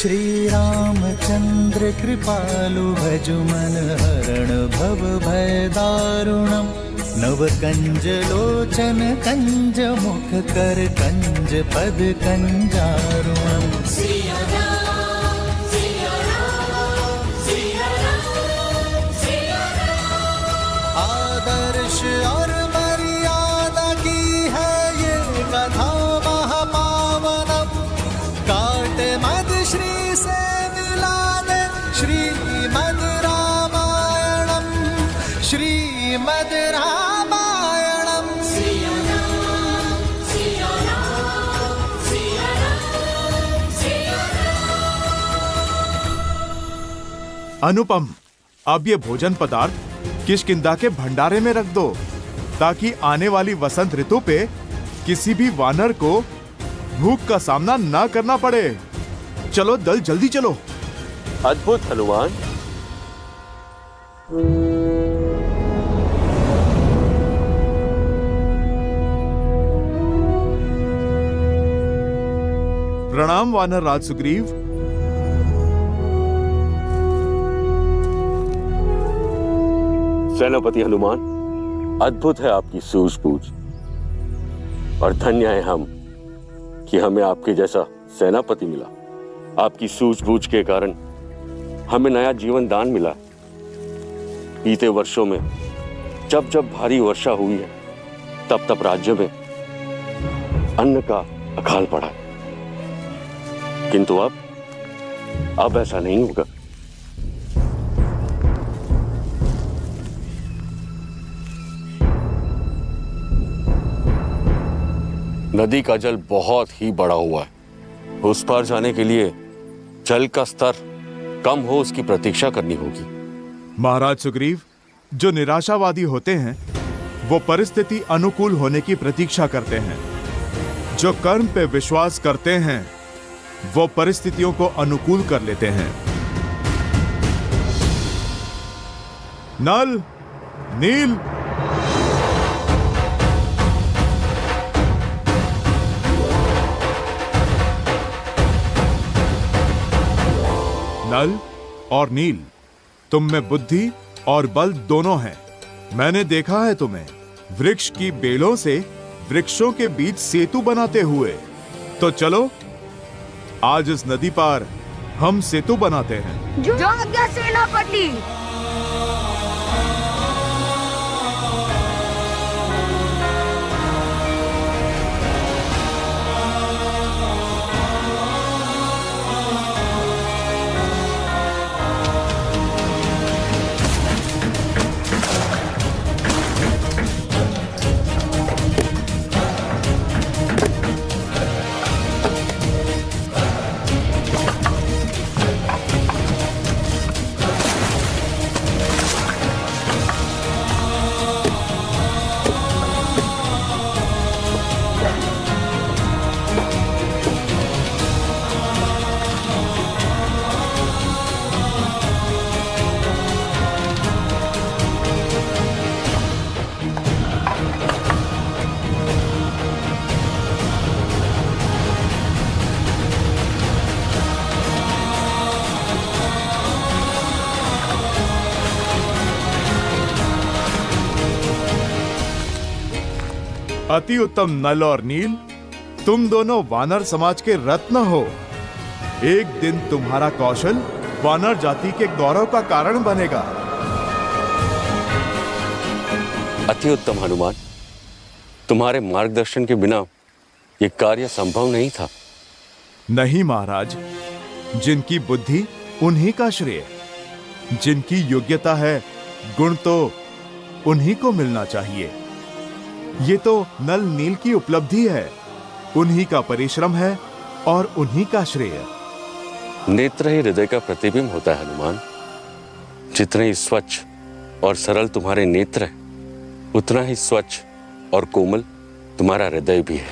श्री रामचंद्र कृपालु भजु मन हरण भव भय दारुणम् नव कंज लोचन कंज मुख कर कंज पद कंजारुणम्। सिया राम, सिया राम, सिया राम, सिया राम। आदर्श और मर्यादा की है ये कथा महापावनम। काट मद श्री से मिला दे श्रीमद रामायणम, श्रीमद रामायणम। सिया राम, सिया राम, सिया राम, सिया राम। अनुपम, अब ये भोजन पदार्थ किष्किंधा के भंडारे में रख दो ताकि आने वाली वसंत ऋतु पे किसी भी वानर को भूख का सामना ना करना पड़े। चलो दल, जल्दी चलो। अद्भुत हनुमान। प्रणाम वानर राज सुग्रीव। सेनापति हनुमान, अद्भुत है आपकी सूझबूझ और धन्य है हम कि हमें आपके जैसा सेनापति मिला। आपकी सूझबूझ के कारण हमें नया जीवन दान मिला। बीते वर्षों में जब जब भारी वर्षा हुई है तब तब राज्य में अन्न का अकाल पड़ा है, किंतु अब ऐसा नहीं होगा। नदी का जल बहुत ही बड़ा हुआ है। उस पार जाने के लिए जल का स्तर कम हो उसकी प्रतीक्षा करनी होगी। महाराज सुग्रीव, जो निराशावादी होते हैं वो परिस्थिति अनुकूल होने की प्रतीक्षा करते हैं। जो कर्म पे विश्वास करते हैं वो परिस्थितियों को अनुकूल कर लेते हैं। नल, नील, नल और नील, तुम में बुद्धि और बल दोनों हैं। मैंने देखा है तुम्हें वृक्ष की बेलों से वृक्षों के बीच सेतु बनाते हुए। तो चलो आज इस नदी पार हम सेतु बनाते हैं। जो आज्ञा सेनापति। अति उत्तम नल और नील, तुम दोनों वानर समाज के रत्न हो। एक दिन तुम्हारा कौशल वानर जाति के गौरव का कारण बनेगा। अति उत्तम हनुमान, तुम्हारे मार्गदर्शन के बिना यह कार्य संभव नहीं था। नहीं महाराज, जिनकी बुद्धि उन्हीं का श्रेय, जिनकी योग्यता है गुण तो उन्हीं को मिलना चाहिए। ये तो नल नील की उपलब्धि है, उन्हीं का परिश्रम है और उन्हीं का श्रेय। नेत्र ही हृदय का प्रतिबिंब होता है हनुमान। जितने ही स्वच्छ और सरल तुम्हारे नेत्र हैं, उतना ही स्वच्छ और कोमल तुम्हारा हृदय भी है।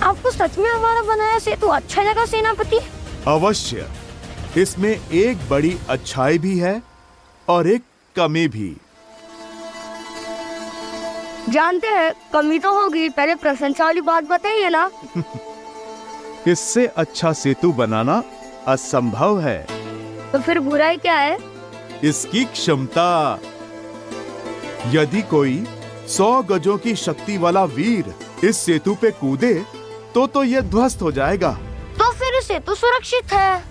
आपको सच में हमारा बनाया सेतु अच्छा लगा सेनापति? अवश्य, इसमें एक बड़ी अच्छाई भी है और एक कमी भी। जानते हैं कमी तो होगी, पहले प्रशंसा वाली बात बताइए ना। इससे अच्छा सेतु बनाना असंभव है। तो फिर बुराई क्या है? इसकी क्षमता। यदि कोई 100 गजों की शक्ति वाला वीर इस सेतु पे कूदे तो यह ध्वस्त हो जाएगा। तो फिर सेतु सुरक्षित है,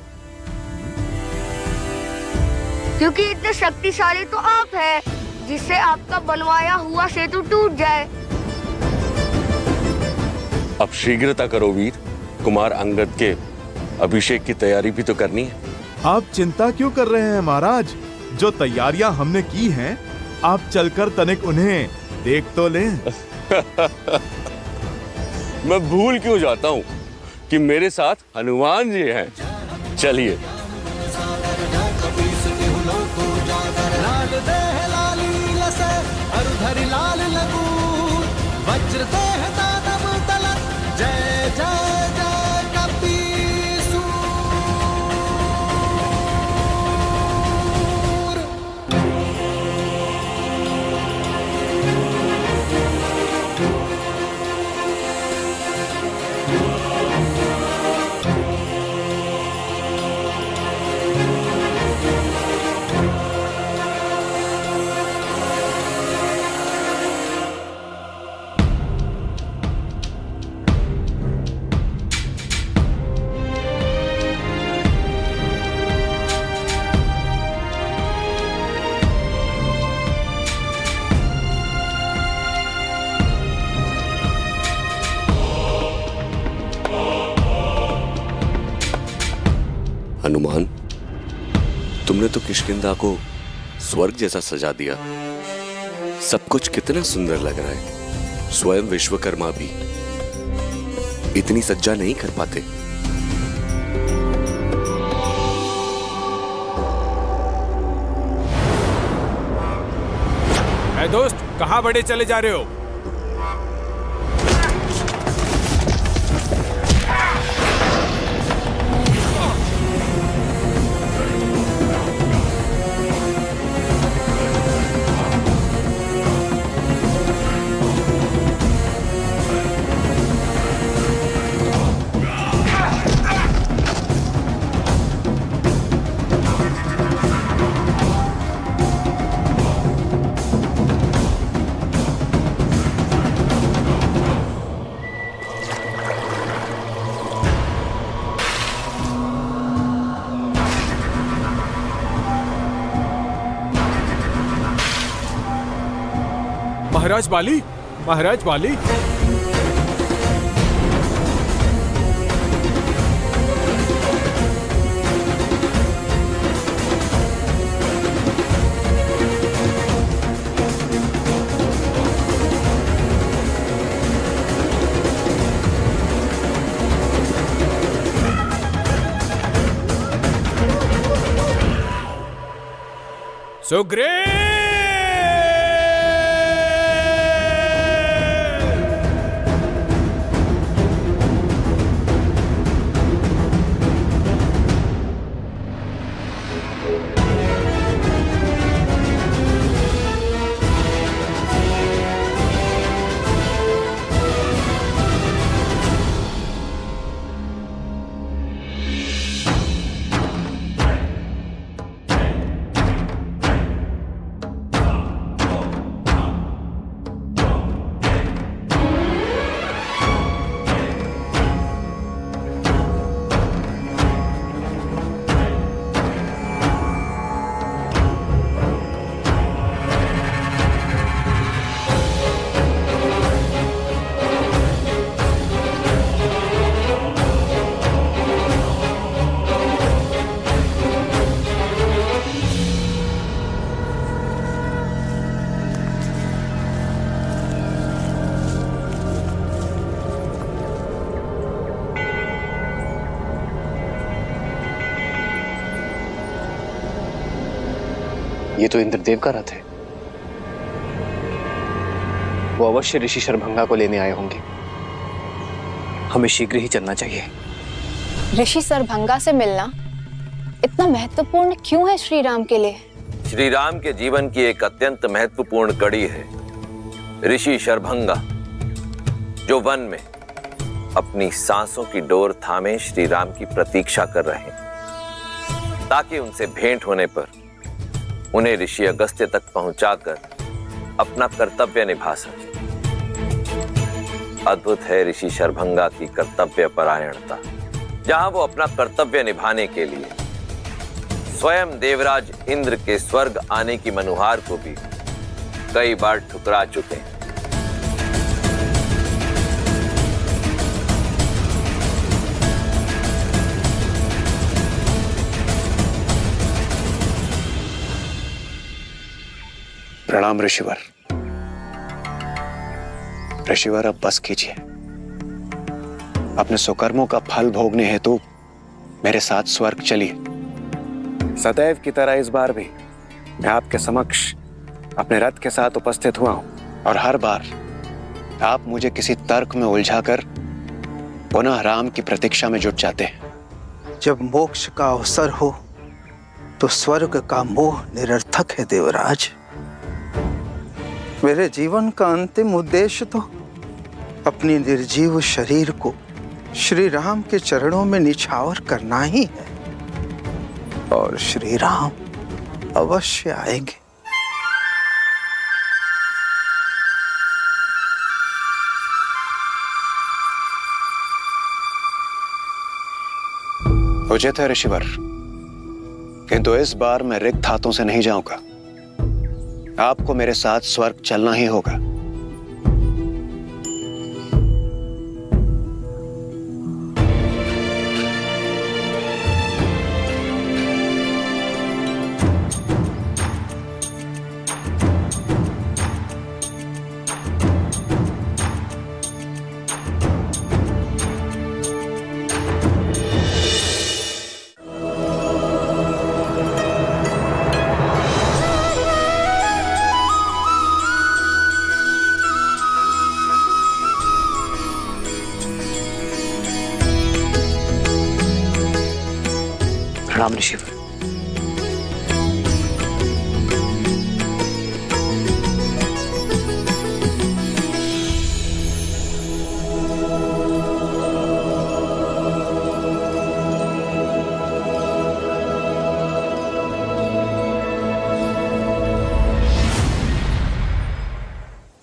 क्योंकि इतने शक्तिशाली तो आप हैं, जिससे आपका बनवाया हुआ सेतु टूट जाए। अब शीघ्रता करो वीर, कुमार अंगद के अभिषेक की तैयारी भी तो करनी है। आप चिंता क्यों कर रहे हैं महाराज? जो तैयारियां हमने की हैं, आप चलकर तनिक उन्हें देख तो लें। मैं भूल क्यों जाता हूँ कि मेरे साथ हनुमान जी हैं। चलिए। लाल लगूर वज्र देह दानव तलन, जय जय जय कपीसूर। हनुमान, तुमने तो किष्किंधा को स्वर्ग जैसा सजा दिया। सब कुछ कितना सुंदर लग रहा है। स्वयं विश्वकर्मा भी इतनी सज्जा नहीं कर पाते। ऐ दोस्त, कहां बड़े चले जा रहे हो? महाराज बाली, महाराज बाली। सुग्रीव! ये तो इंद्रदेव का रथ है। वो अवश्य ऋषि शरभंगा को लेने आए होंगे। हमें शीघ्र ही चलना चाहिए। ऋषि शरभंगा से मिलना इतना महत्वपूर्ण क्यों है श्री राम के लिए? श्री राम के जीवन की एक अत्यंत महत्वपूर्ण कड़ी है ऋषि शरभंगा जो वन में अपनी सांसों की डोर थामे श्री राम की प्रतीक्षा कर रहे हैं, ताकि उनसे भेंट होने पर उन्हें ऋषि अगस्त्य तक पहुंचाकर अपना कर्तव्य निभा सके। अद्भुत है ऋषि शरभंगा की कर्तव्य परायणता, जहां वो अपना कर्तव्य निभाने के लिए स्वयं देवराज इंद्र के स्वर्ग आने की मनुहार को भी कई बार ठुकरा चुके हैं। प्रणाम ऋषिवर। ऋषिवर, अब बस कीजिए। अपने सुकर्मों का फल भोगने हेतु मेरे साथ स्वर्ग चलिए। सदैव की तरह इस बार भी मैं आपके समक्ष अपने रथ के साथ उपस्थित हुआ हूं, और हर बार आप मुझे किसी तर्क में उलझाकर पुनः राम की प्रतीक्षा में जुट जाते हैं। जब मोक्ष का अवसर हो तो स्वर्ग का मोह निरर्थक है देवराज। मेरे जीवन का अंतिम उद्देश्य तो अपनी निर्जीव शरीर को श्री राम के चरणों में निछावर करना ही है, और श्री राम अवश्य आएंगे। उचित है ऋषिवर, किंतु इस बार मैं रिक्त हाथों से नहीं जाऊंगा। आपको मेरे साथ स्वर्ग चलना ही होगा। प्रणाम ऋषिवर।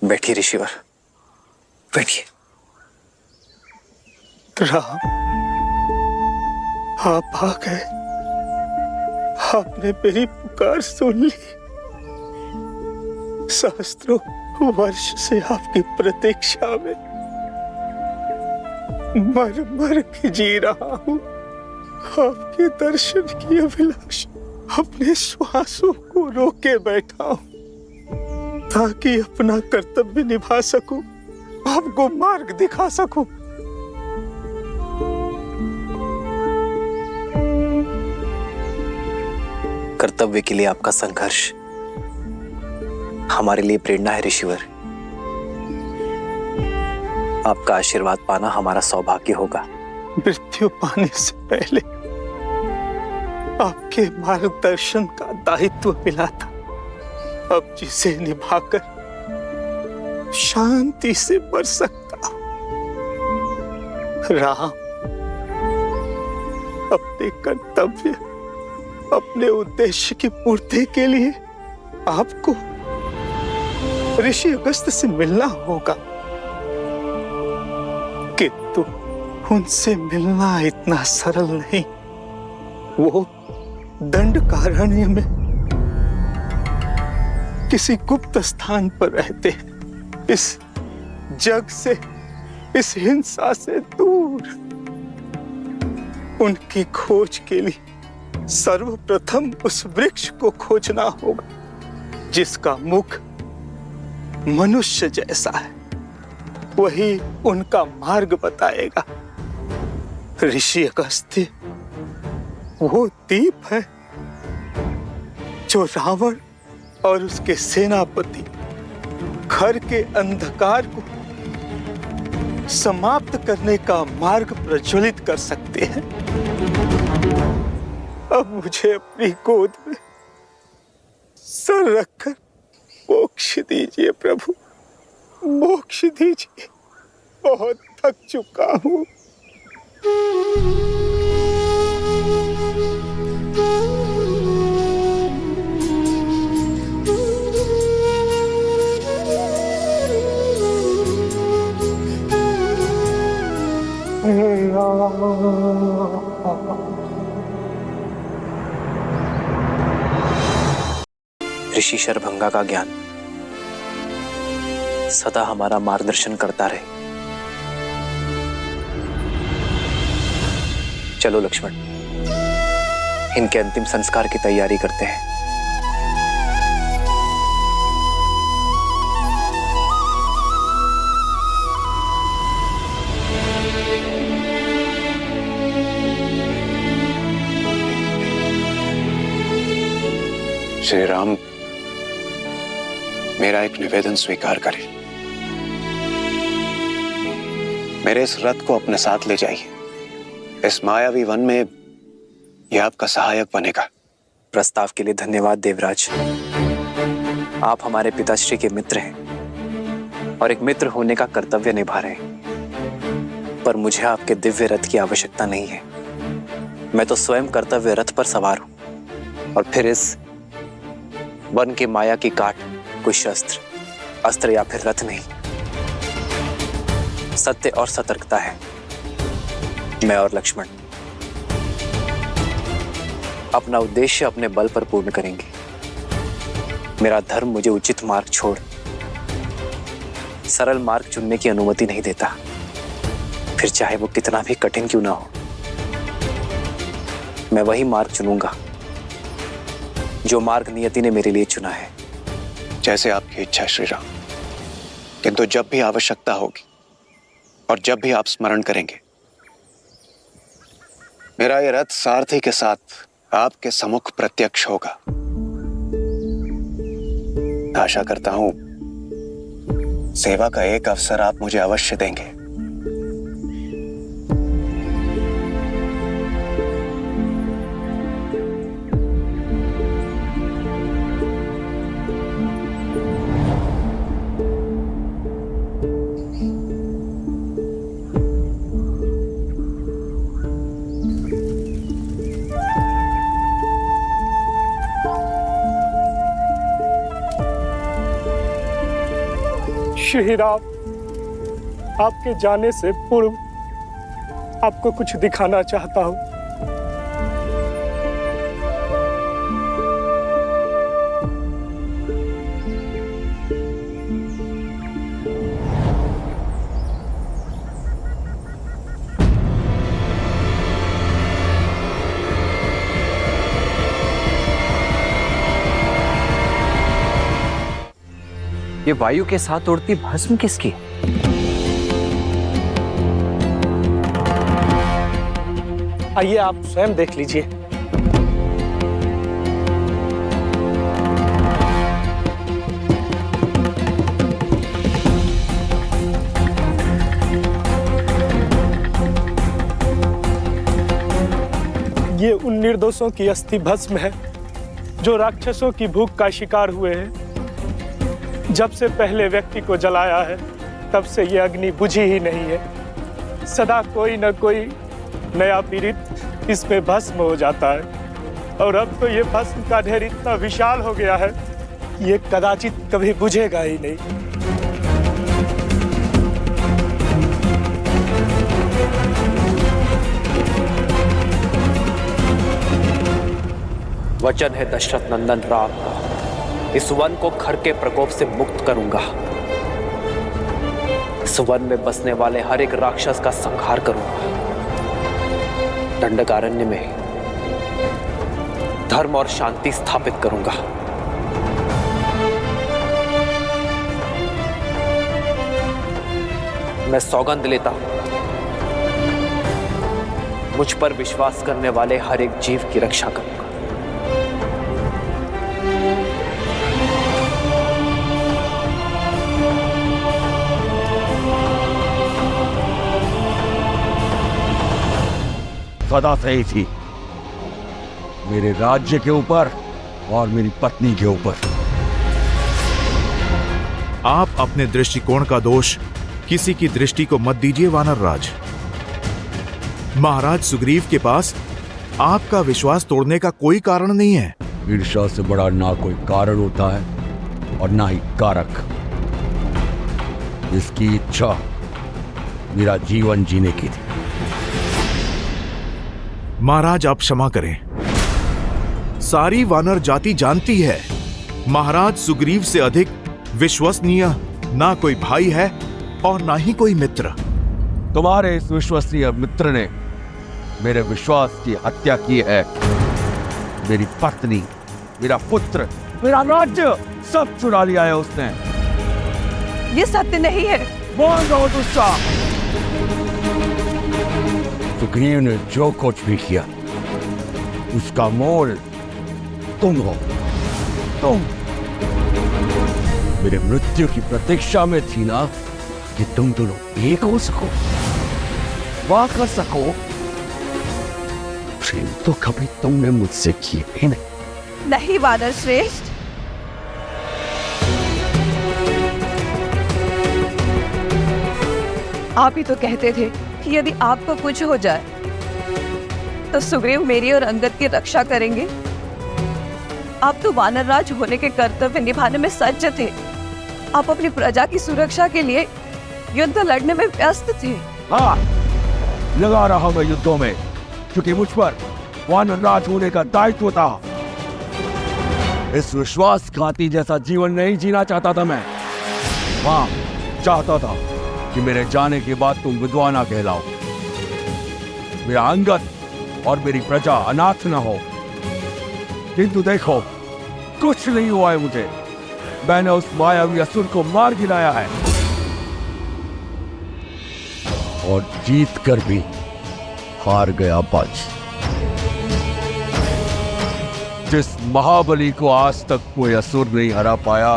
बैठिए ऋषिवर, बैठिए। राम, आप आ गए। आपने मेरी पुकार सुन ली। सहस्त्रों वर्ष से आपकी प्रतीक्षा में मर मर के जी रहा हूं। आपके दर्शन की अभिलाषा अपने श्वासों को रोके बैठा हूं, ताकि अपना कर्तव्य निभा सकूं, आपको मार्ग दिखा सकूं। कर्तव्य के लिए आपका संघर्ष हमारे लिए प्रेरणा है ऋषिवर। आपका आशीर्वाद पाना हमारा सौभाग्य होगा। मृत्यु पाने से पहले आपके मार्गदर्शन का दायित्व मिला था, अब जिसे निभाकर शांति से मर सकता हूं। राम, अपने कर्तव्य, अपने उद्देश्य की पूर्ति के लिए आपको ऋषि अगस्त्य से मिलना होगा, किंतु उनसे मिलना इतना सरल नहीं। वो दंडकारण्य में किसी गुप्त स्थान पर रहते हैं, इस जग से, इस हिंसा से दूर। उनकी खोज के लिए सर्वप्रथम उस वृक्ष को खोजना होगा जिसका मुख मनुष्य जैसा है। वही उनका मार्ग बताएगा। ऋषि अगस्त्य वो दीप है जो रावण और उसके सेनापति घर के अंधकार को समाप्त करने का मार्ग प्रज्वलित कर सकते हैं। अब मुझे अपनी गोद में सर रखकर मोक्ष दीजिए प्रभु, मोक्ष दीजिए, बहुत थक चुका हूँ। ऋषि शरभंगा का ज्ञान सदा हमारा मार्गदर्शन करता रहे। चलो लक्ष्मण, इनके अंतिम संस्कार की तैयारी करते हैं। श्री राम, मेरा एक निवेदन स्वीकार करें। मेरे इस रथ को अपने साथ ले जाइए। इस मायावी वन में यह आपका सहायक बनेगा। प्रस्ताव के लिए धन्यवाद देवराज। आप हमारे पिताश्री के मित्र हैं और एक मित्र होने का कर्तव्य निभा रहे हैं, पर मुझे आपके दिव्य रथ की आवश्यकता नहीं है। मैं तो स्वयं कर्तव्य रथ पर सवार हूं, और फिर इस वन की माया की काट कोई शस्त्र, अस्त्र या फिर रथ नहीं, सत्य और सतर्कता है। मैं और लक्ष्मण अपना उद्देश्य अपने बल पर पूर्ण करेंगे। मेरा धर्म मुझे उचित मार्ग छोड़ सरल मार्ग चुनने की अनुमति नहीं देता, फिर चाहे वो कितना भी कठिन क्यों ना हो। मैं वही मार्ग चुनूंगा जो मार्ग नियति ने मेरे लिए चुना है। जैसे आपकी इच्छा श्री राम, किंतु जब भी आवश्यकता होगी और जब भी आप स्मरण करेंगे, मेरा ये रथ सारथी के साथ आपके सम्मुख प्रत्यक्ष होगा। आशा करता हूं सेवा का एक अवसर आप मुझे अवश्य देंगे। श्री राम, आपके जाने से पूर्व आपको कुछ दिखाना चाहता हूं। ये वायु के साथ उड़ती भस्म किसकी? आइए आप स्वयं देख लीजिए। ये उन निर्दोषों की अस्थि भस्म है जो राक्षसों की भूख का शिकार हुए हैं। जब से पहले व्यक्ति को जलाया है, तब से ये अग्नि बुझी ही नहीं है। सदा कोई न कोई नया पीड़ित इसमें भस्म हो जाता है, और अब तो ये भस्म का ढेर इतना विशाल हो गया है, ये कदाचित कभी बुझेगा ही नहीं। वचन है दशरथ नंदन राम का, इस वन को खर के प्रकोप से मुक्त करूंगा। इस वन में बसने वाले हर एक राक्षस का संहार करूंगा। दंडकारण्य में धर्म और शांति स्थापित करूंगा। मैं सौगंध लेता हूं, मुझ पर विश्वास करने वाले हर एक जीव की रक्षा करूंगा। सदा से ही थी, मेरे राज्य के ऊपर और मेरी पत्नी के ऊपर। आप अपने दृष्टिकोण का दोष किसी की दृष्टि को मत दीजिए वानर राज। महाराज सुग्रीव के पास आपका विश्वास तोड़ने का कोई कारण नहीं है। ईर्ष्या से बड़ा ना कोई कारण होता है और ना ही कारक। इसकी इच्छा मेरा जीवन जीने की थी। महाराज आप क्षमा करें। सारी वानर जाति जानती है महाराज सुग्रीव से अधिक विश्वसनीय ना कोई भाई है और ना ही कोई मित्र। तुम्हारे इस विश्वसनीय मित्र ने मेरे विश्वास की हत्या की है। मेरी पत्नी, मेरा पुत्र, मेरा राज्य सब चुरा लिया है उसने। ये सत्य नहीं है। बोल दो दुष्टा। सुग्रीव ने जो कुछ भी किया उसका मोल तुम हो। तुम मेरे मृत्यु की प्रतीक्षा में थी ना कि तुम दोनों एक हो सको, वाह कर सको। प्रेम तो कभी तुमने मुझसे किए ही नहीं। नहीं वानर श्रेष्ठ, आप ही तो कहते थे कि यदि आपको कुछ हो जाए तो सुग्रीव मेरी और अंगद की रक्षा करेंगे। आप तो वानर राज होने के कर्तव्य निभाने में सज्ज थे। आप अपनी प्रजा की सुरक्षा के लिए युद्ध लड़ने में व्यस्त थे। हाँ, लगा रहा मैं युद्धों में, क्योंकि मुझ पर वानर राज होने का दायित्व था। इस विश्वासघाती जैसा जीवन नहीं जीना चाहता था मैं। हाँ, चाहता था कि मेरे जाने के बाद तुम विधवा ना कहलाओ, मेरा अंगद और मेरी प्रजा अनाथ न हो। किंतु देखो, कुछ नहीं हुआ है मुझे। मैंने उस मायावी असुर को मार गिराया है और जीत कर भी हार गया बाजी। जिस महाबली को आज तक कोई असुर नहीं हरा पाया,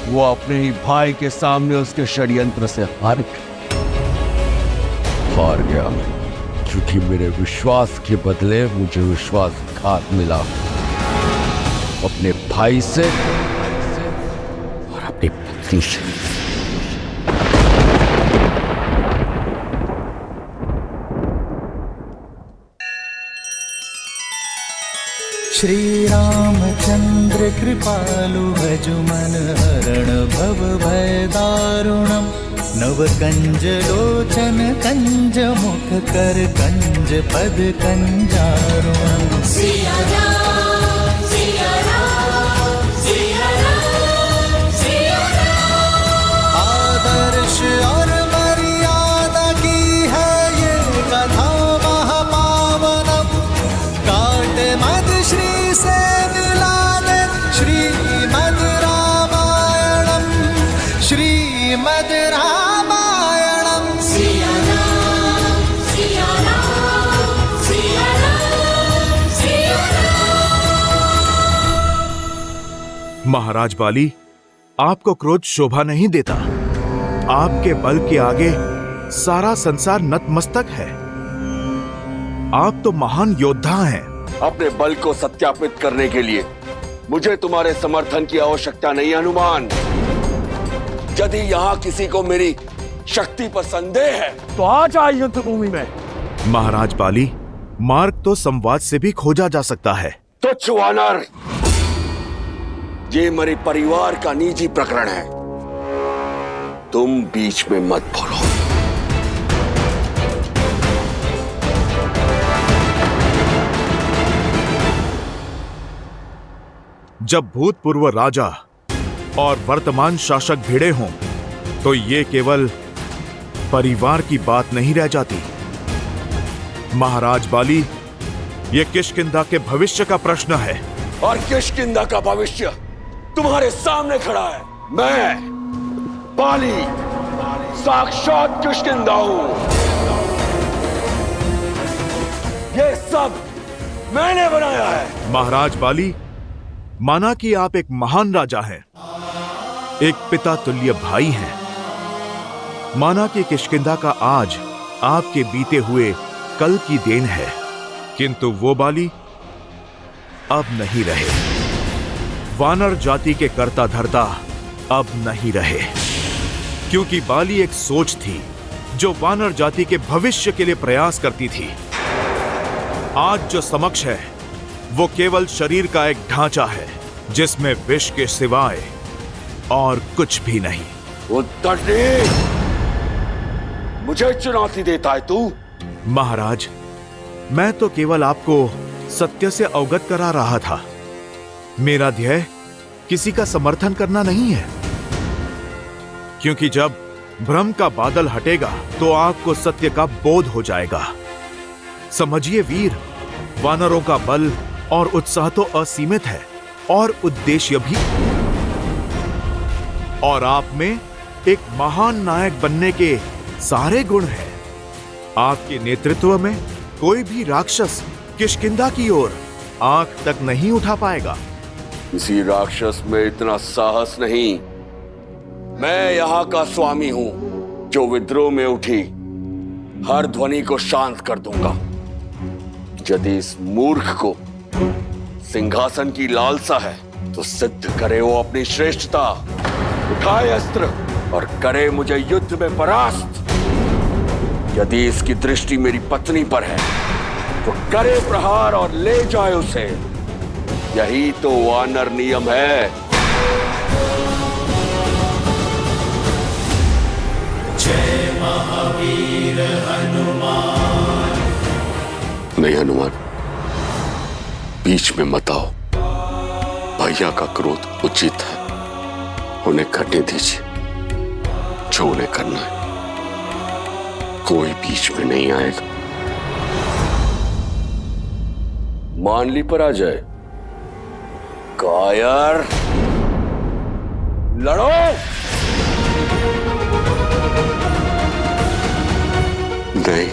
वो अपने ही भाई के सामने उसके षड्यंत्र से हार गया, क्योंकि मेरे विश्वास के बदले मुझे विश्वासघात मिला, अपने भाई से और अपनी पत्नी से। श्री रामचंद्र कृपालु भजुमन हरण भव भय दारुणम नव कंज लोचन कंज मुख कर कंज पद कंजारुणम। सिया राम, सिया राम, सिया राम, सिया राम। आदर्श और मर्यादा की है ये कथा महापावनम। काट मद श्री से मिला दे श्रीमद् रामायणम, श्रीमद् रामायणम। सिया राम, सिया राम, सिया राम, सिया राम। महाराज बाली, आपको क्रोध शोभा नहीं देता। आपके बल के आगे सारा संसार नतमस्तक है। आप तो महान योद्धा हैं। अपने बल को सत्यापित करने के लिए मुझे तुम्हारे समर्थन की आवश्यकता नहीं हनुमान। यदि यहाँ किसी को मेरी शक्ति पर संदेह है तो आ जाए युद्ध भूमि में। महाराज बाली, मार्ग तो संवाद से भी खोजा जा सकता है। तुच्छ वानर, ये मेरे परिवार का निजी प्रकरण है, तुम बीच में मत बोलो। जब भूतपूर्व राजा और वर्तमान शासक भिड़े हों तो ये केवल परिवार की बात नहीं रह जाती। महाराज बाली, ये किष्किंधा के भविष्य का प्रश्न है। और किष्किंधा का भविष्य तुम्हारे सामने खड़ा है। मैं बाली साक्षात किष्किंधा हूं। ये सब मैंने बनाया है। महाराज बाली, माना कि आप एक महान राजा हैं, एक पिता तुल्य भाई हैं। माना कि किष्किंधा का आज आपके बीते हुए कल की देन है, किंतु वो बाली अब नहीं रहे। वानर जाति के कर्ता धर्ता अब नहीं रहे, क्योंकि बाली एक सोच थी जो वानर जाति के भविष्य के लिए प्रयास करती थी। आज जो समक्ष है वो केवल शरीर का एक ढांचा है जिसमें विष के सिवाय और कुछ भी नहीं। मुझे चुनौती देता है तू? महाराज, मैं तो केवल आपको सत्य से अवगत करा रहा था। मेरा ध्येय किसी का समर्थन करना नहीं है, क्योंकि जब भ्रम का बादल हटेगा तो आपको सत्य का बोध हो जाएगा। समझिए वीर, वानरों का बल और उत्साह तो असीमित है और उद्देश्य भी, और आप में एक महान नायक बनने के सारे गुण हैं। आपके नेतृत्व में कोई भी राक्षस किष्किंधा की ओर आंख तक नहीं उठा पाएगा। किसी राक्षस में इतना साहस नहीं। मैं यहाँ का स्वामी हूं जो विद्रोह में उठी हर ध्वनि को शांत कर दूंगा। यदि इस मूर्ख को सिंहासन की लालसा है तो सिद्ध करे वो अपनी श्रेष्ठता, उठाए अस्त्र और करे मुझे युद्ध में परास्त। यदि इसकी दृष्टि मेरी पत्नी पर है तो करे प्रहार और ले जाए उसे। यही तो वानर नियम है। जय महावीर हनुमान। नहीं हनुमान, बीच में मत आओ। भैया का क्रोध उचित है, उन्हें करने दीजिए जो उन्हें करना है। कोई बीच में नहीं आएगा। मान ली पर आ जाए। कायर, लड़ो। नहीं,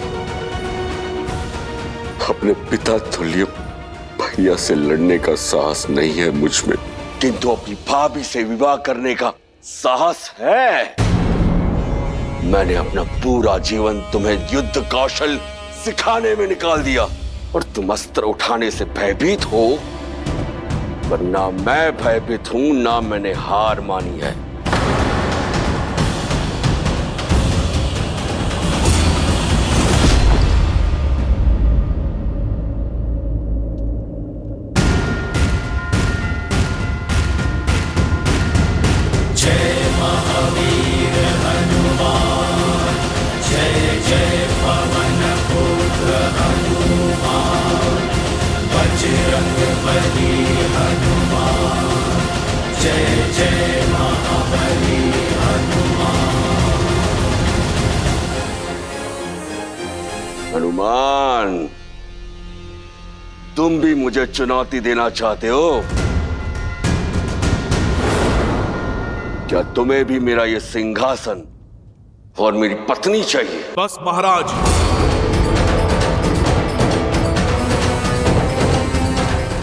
अपने पिता तुल्य भैया से लड़ने का साहस नहीं है मुझ में, किंतु अपनी भाभी से विवाह करने का साहस है। मैंने अपना पूरा जीवन तुम्हें युद्ध कौशल सिखाने में निकाल दिया और तुम अस्त्र उठाने से भयभीत हो, पर ना मैं भयभीत हूं, ना मैंने हार मानी है। जय महावीर हनुमान। जय जय पवन पुत्र हनुमान। बजरंग बली हनुमान। जय जय महाबली हनुमान। हनुमान, तुम भी मुझे चुनौती देना चाहते हो? क्या तुम्हें भी मेरा ये सिंहासन और मेरी पत्नी चाहिए? बस महाराज,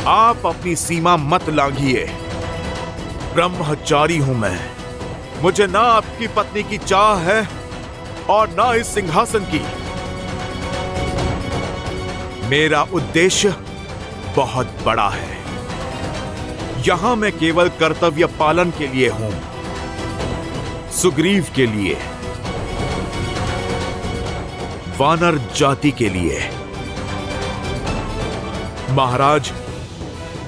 आप अपनी सीमा मत लांघिए। ब्रह्मचारी हूं मैं। मुझे ना आपकी पत्नी की चाह है और ना इस सिंहासन की। मेरा उद्देश्य बहुत बड़ा है। यहां मैं केवल कर्तव्य पालन के लिए हूं, सुग्रीव के लिए, वानर जाति के लिए। महाराज,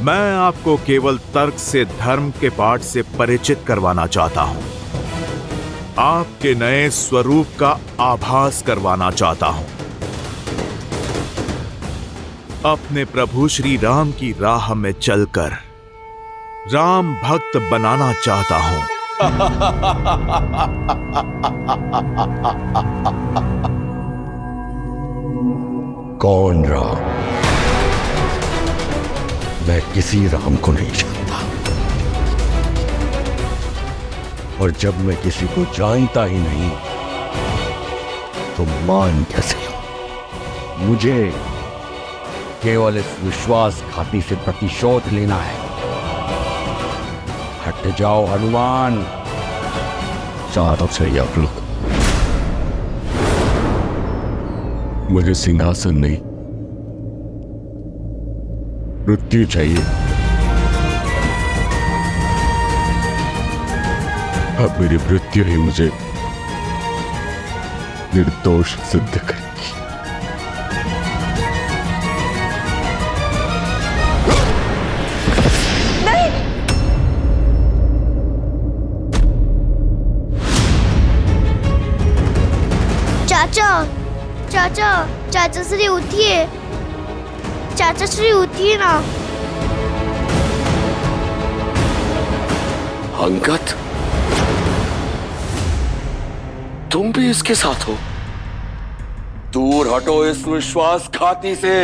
मैं आपको केवल तर्क से धर्म के पाठ से परिचित करवाना चाहता हूं। आपके नए स्वरूप का आभास करवाना चाहता हूं। अपने प्रभु श्री राम की राह में चलकर राम भक्त बनाना चाहता हूं। कौन राम? मैं किसी राम को नहीं जानता, और जब मैं किसी को जानता ही नहीं तो मान कैसे लूं? मुझे केवल इस विश्वासघाती से प्रतिशोध लेना है। हट जाओ हनुमान, चारों से आप लोग। मुझे सिंहासन नहीं, मृत्यु चाहिए। अब मेरी मृत्यु ही मुझे निर्दोष सिद्ध करेगी। चाचा चाचा चाचा श्री उठिए, चाचा श्री उठिए ना। अंगद, तुम भी इसके साथ हो? दूर हटो इस विश्वासघाती से।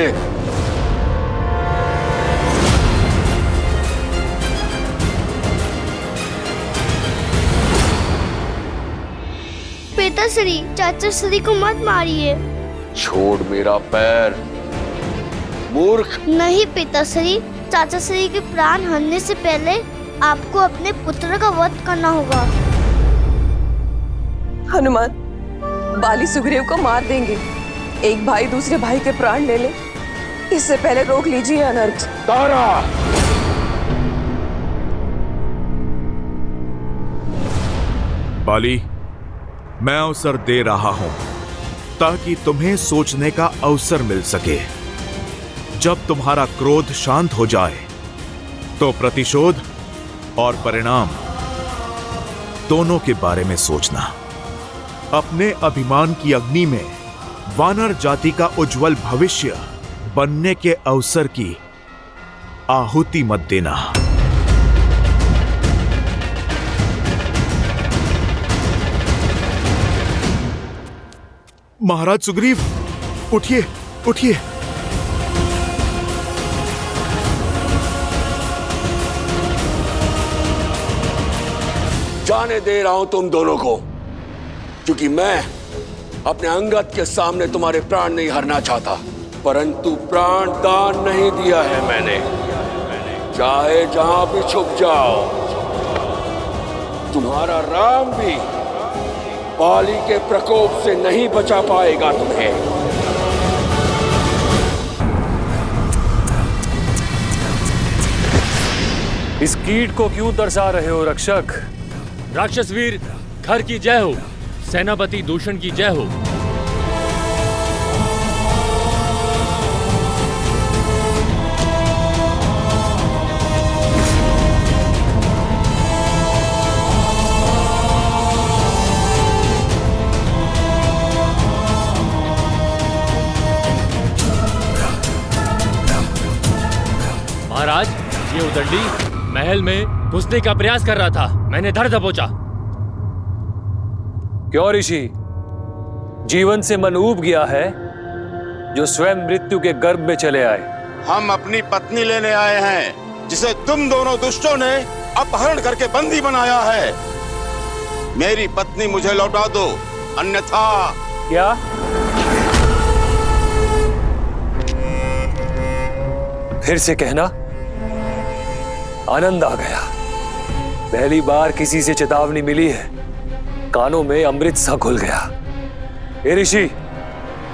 पिताश्री, चाचा श्री को मत मारिए। छोड़ मेरा पैर, मूर्ख। नहीं पिताश्री, चाचा श्री के प्राण हरने से पहले आपको अपने पुत्र का वध करना होगा। हनुमान, बाली सुग्रीव को मार देंगे। एक भाई दूसरे भाई के प्राण ले ले, इससे पहले रोक लीजिए अनर्थ। तारा, बाली, मैं अवसर दे रहा हूं ताकि तुम्हें सोचने का अवसर मिल सके। जब तुम्हारा क्रोध शांत हो जाए तो प्रतिशोध और परिणाम दोनों के बारे में सोचना। अपने अभिमान की अग्नि में वानर जाति का उज्जवल भविष्य बनने के अवसर की आहुति मत देना। महाराज सुग्रीव, उठिए उठिए। जाने दे रहा हूं तुम दोनों को, क्योंकि मैं अपने अंगद के सामने तुम्हारे प्राण नहीं हरना चाहता, परंतु प्राण दान नहीं दिया है मैंने। चाहे जहां भी छुप जाओ, तुम्हारा राम भी बाली के प्रकोप से नहीं बचा पाएगा तुम्हें। इस कीट को क्यों तरसा रहे हो रक्षक? राक्षस वीर खर की जय हो, सेनापति दूषण की जय हो। महाराज, ये उदंडी महल में घुसने का प्रयास कर रहा था, मैंने धर दबोचा। क्यों ऋषि, जीवन से मन ऊब गया है जो स्वयं मृत्यु के गर्भ में चले आए? हम अपनी पत्नी लेने आए हैं, जिसे तुम दोनों दुष्टों ने अपहरण करके बंदी बनाया है। मेरी पत्नी मुझे लौटा दो, अन्यथा। क्या? फिर से कहना। आनंद आ गया, पहली बार किसी से चेतावनी मिली है, कानों में अमृत सा घुल गया। हे ऋषि,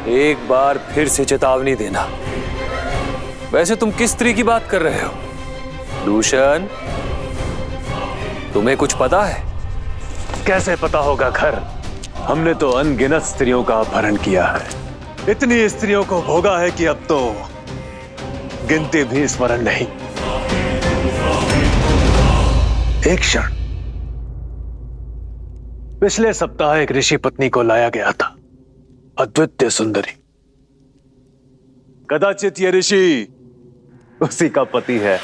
एक बार फिर से चेतावनी देना। वैसे तुम किस स्त्री की बात कर रहे हो? दूषण, तुम्हें कुछ पता है? कैसे पता होगा खर? हमने तो अनगिनत स्त्रियों का अपहरण किया है, इतनी स्त्रियों को भोगा है कि अब तो गिनती भी स्मरण नहीं। एक क्षण, पिछले सप्ताह एक ऋषि पत्नी को लाया गया था, अद्वितीय सुंदरी। कदाचित ये ऋषि उसी का पति है।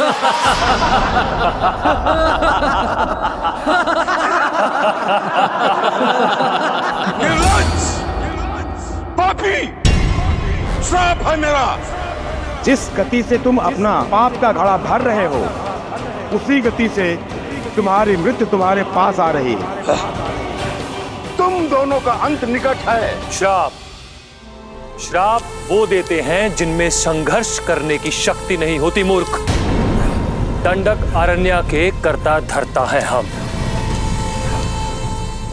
निर्लज्ज, पापी, श्राप है मेरा। जिस गति से तुम अपना पाप का घड़ा भर रहे हो, उसी गति से तुम्हारी मृत्यु तुम्हारे पास आ रही है। तुम दोनों का अंत निकट है। श्राप, श्राप वो देते हैं जिनमें संघर्ष करने की शक्ति नहीं होती, मूर्ख। दंडक अरण्य के कर्ता धर्ता है हम।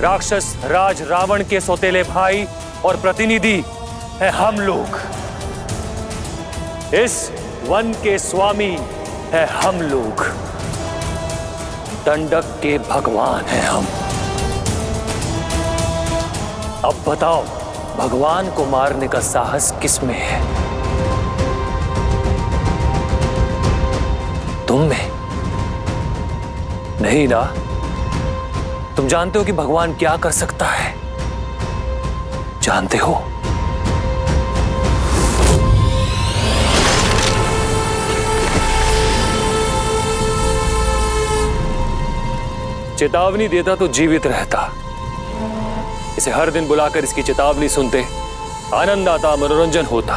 राक्षस राज रावण के सौतेले भाई और प्रतिनिधि है हम लोग। इस वन के स्वामी है हम लोग। दंडक के भगवान हैं हम। अब बताओ, भगवान को मारने का साहस किस में है? तुम में? नहीं ना? तुम जानते हो कि भगवान क्या कर सकता है? जानते हो? चेतावनी देता तो जीवित रहता। इसे हर दिन बुलाकर इसकी चेतावनी सुनते, आनंद आता, मनोरंजन होता।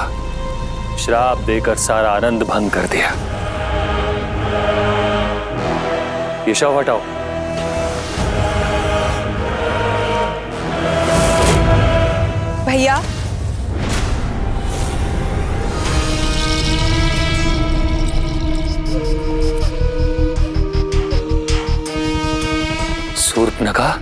श्राप देकर सारा आनंद भंग कर दिया। ये शव हटाओ। भैया, सूर्पनखा,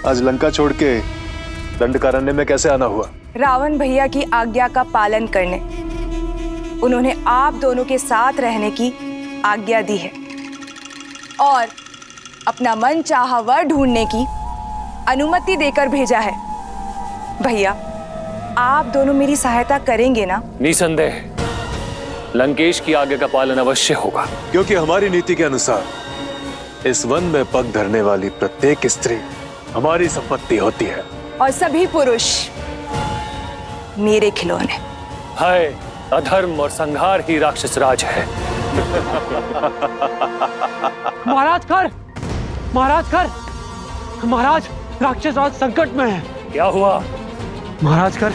आज लंका छोड़ के दंडकारण्य में कैसे आना हुआ? रावण भैया की आज्ञा का पालन करने। उन्होंने आप दोनों के साथ रहने की आज्ञा दी है और अपना मन चाहा वर ढूंढने की अनुमति देकर भेजा है। भैया, आप दोनों मेरी सहायता करेंगे ना? निसंदेह लंकेश की आज्ञा का पालन अवश्य होगा, क्योंकि हमारी नीति के अनुसार इस वन में पग धरने वाली प्रत्येक स्त्री हमारी संपत्ति होती है और सभी पुरुष मेरे खिलौने। हाय, अधर्म और संहार ही राक्षस राज है। महाराज कर, महाराज कर, महाराज राक्षस राज संकट में है। क्या हुआ? महाराज कर,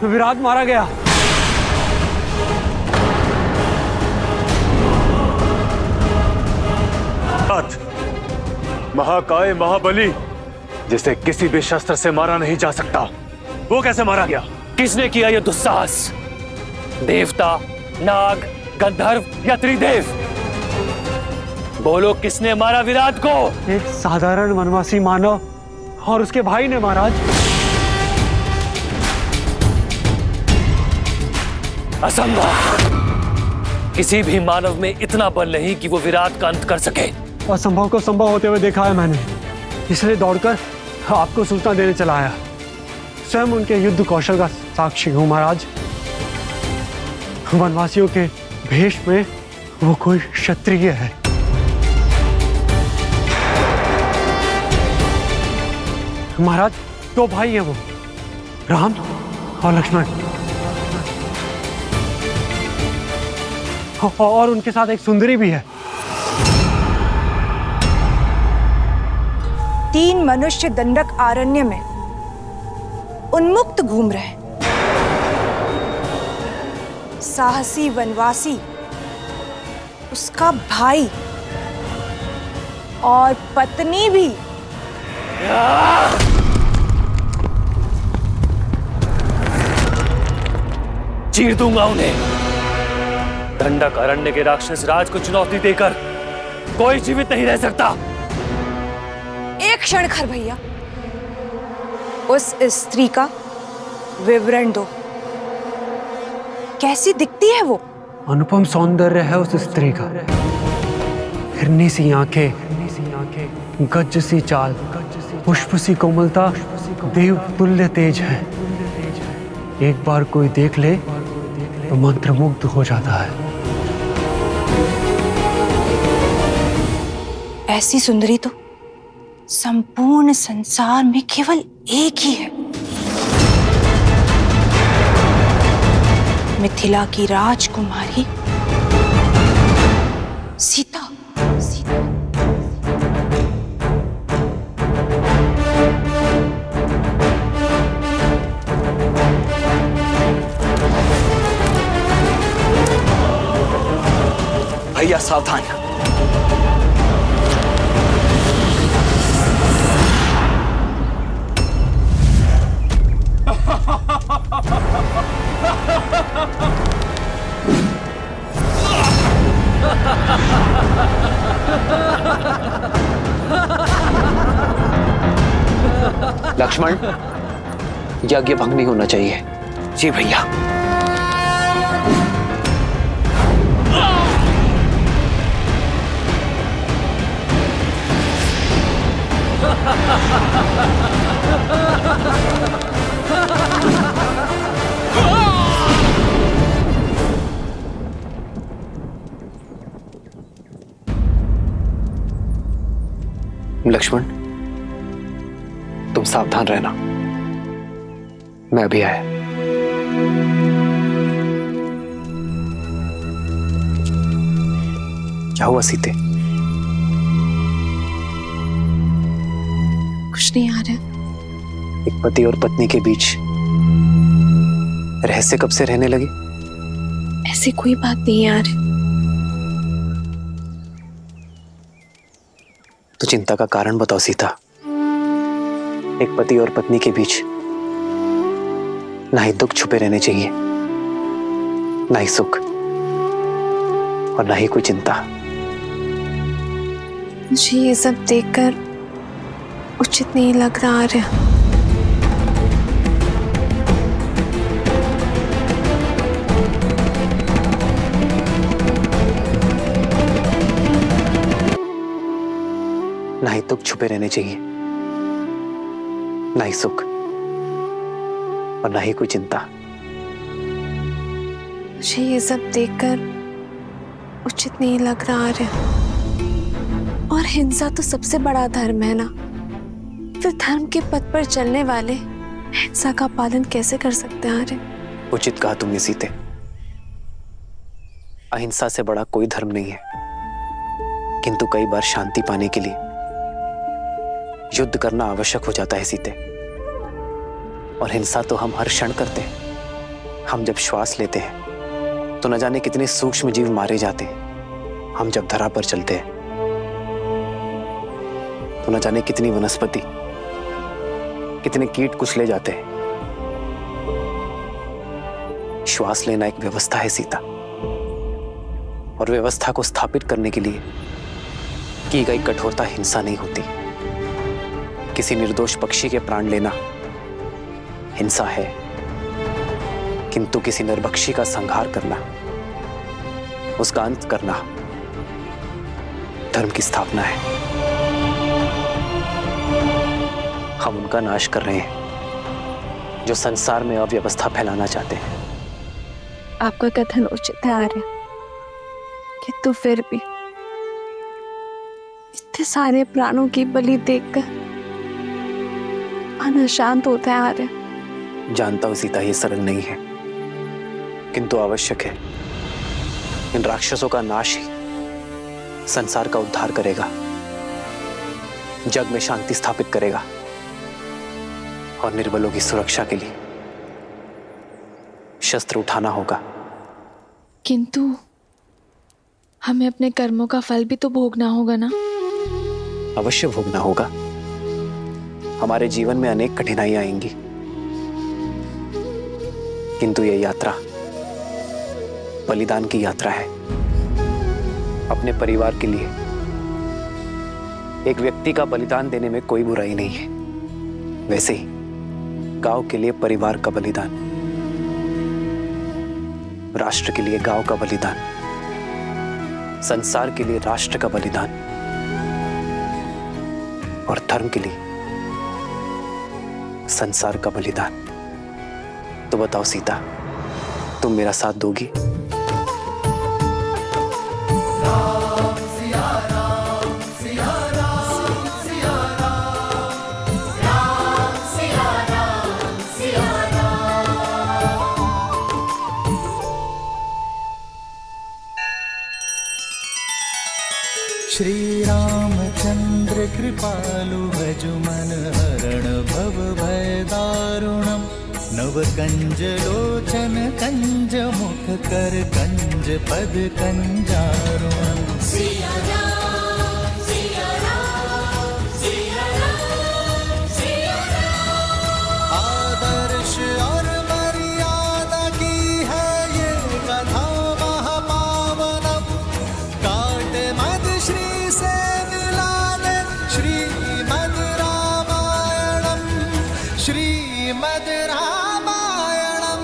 विराट मारा गया। महाकाय महाबली, जिसे किसी भी शस्त्र से मारा नहीं जा सकता, वो कैसे मारा गया? किसने किया यह दुस्साहस? देवता, नाग, गंधर्व या त्रिदेव? बोलो, किसने मारा विराट को? एक साधारण वनवासी मानव और उसके भाई ने महाराज। असंभव। किसी भी मानव में इतना बल नहीं कि वो विराट का अंत कर सके। असंभव को संभव होते हुए देखा है मैंने, इसलिए दौड़कर आपको सूचना देने चला आया। स्वयं उनके युद्ध कौशल का साक्षी हूं महाराज। वनवासियों के भेष में वो कोई क्षत्रिय है। महाराज, दो भाई हैं वो, राम और लक्ष्मण, और उनके साथ एक सुंदरी भी है। 3 मनुष्य दंडक आरण्य में उन्मुक्त घूम रहे। साहसी वनवासी, उसका भाई और पत्नी भी। चीर दूंगा उन्हें। दंडक अरण्य के राक्षस राज को चुनौती देकर कोई जीवित नहीं रह सकता। एक क्षण खर भैया, उस स्त्री का विवरण दो। कैसी दिखती है वो? अनुपम सौंदर्य है उस स्त्री का। हिरनी सी आंखें, गज सी चाल, पुष्प सी कोमलता, देव तुल्य तेज है। एक बार कोई देख ले तो मंत्रमुग्ध हो जाता है। ऐसी सुंदरी तो संपूर्ण संसार में केवल एक ही है। मिथिला की राजकुमारी सीता। भैया सावधान। लक्ष्मण, यज्ञ भंग नहीं होना चाहिए। जी भैया। लक्ष्मण, तुम सावधान रहना, मैं अभी आया। क्या हुआ सीते? कुछ नहीं आ रहा। एक पति और पत्नी के बीच रहस्य कब से रहने लगे? ऐसी कोई बात नहीं यार। तो चिंता का कारण बताओ सीता। एक पति और पत्नी के बीच ना ही दुख छुपे रहने चाहिए, ना ही सुख, और ना ही कोई चिंता। मुझे ये सब देखकर उचित नहीं लग रहा है। ना ही दुख छुपे रहने चाहिए, ना ही सुख, और ना ही कोई चिंता। मुझे ये सब देखकर उचित नहीं लग रहा है। और हिंसा तो सबसे बड़ा धर्म है ना, फिर धर्म के पथ पर चलने वाले हिंसा का पालन कैसे कर सकते हैं? अरे उचित कहा तुमने सीते। अहिंसा से बड़ा कोई धर्म नहीं है, किंतु कई बार शांति पाने के लिए युद्ध करना आवश्यक हो जाता है सीते। और हिंसा तो हम हर क्षण करते हैं। हम जब श्वास लेते हैं तो न जाने कितने सूक्ष्म जीव मारे जाते हैं। हम जब धरा पर चलते हैं तो न जाने कितनी वनस्पति, कितने कीट कुचले जाते हैं। श्वास लेना एक व्यवस्था है सीता, और व्यवस्था को स्थापित करने के लिए की गई कठोरता हिंसा नहीं होती। किसी निर्दोष पक्षी के प्राण लेना हिंसा है, किंतु किसी निर्भक्षी का संहार करना, उसका अंत करना धर्म की स्थापना है। हम उनका नाश कर रहे हैं जो संसार में अव्यवस्था फैलाना चाहते हैं। आपका कथन उचित है आर्य, किंतु फिर भी इतने सारे प्राणों की बलि देखकर मन अशांत होता है आर्य। जानता हूं सीता, ये सरल नहीं है, किंतु आवश्यक है। इन राक्षसों का नाश ही संसार का उद्धार करेगा, जग में शांति स्थापित करेगा, और निर्बलों की सुरक्षा के लिए शस्त्र उठाना होगा। किंतु हमें अपने कर्मों का फल भी तो भोगना होगा ना? अवश्य भोगना होगा। हमारे जीवन में अनेक कठिनाइयां आएंगी, किंतु यह यात्रा बलिदान की यात्रा है। अपने परिवार के लिए एक व्यक्ति का बलिदान देने में कोई बुराई नहीं है। वैसे ही गांव के लिए परिवार का बलिदान, राष्ट्र के लिए गांव का बलिदान, संसार के लिए राष्ट्र का बलिदान, और धर्म के लिए संसार का बलिदान। तो बताओ सीता, तुम मेरा साथ दोगी? श्री रामचंद्र कृपालु भजु मन हरण भव भय दारुणम। नव कंज लोचन कंज मुख कर कंज पद कंजारुणम। सिया राम सिया राम सिया राम सिया राम। आदर्श और मर्यादा की है ये कथा महापावनम। काट मद श्री से मिला दे श्रीमद् रामायणम। श्रीमद् रामायणम।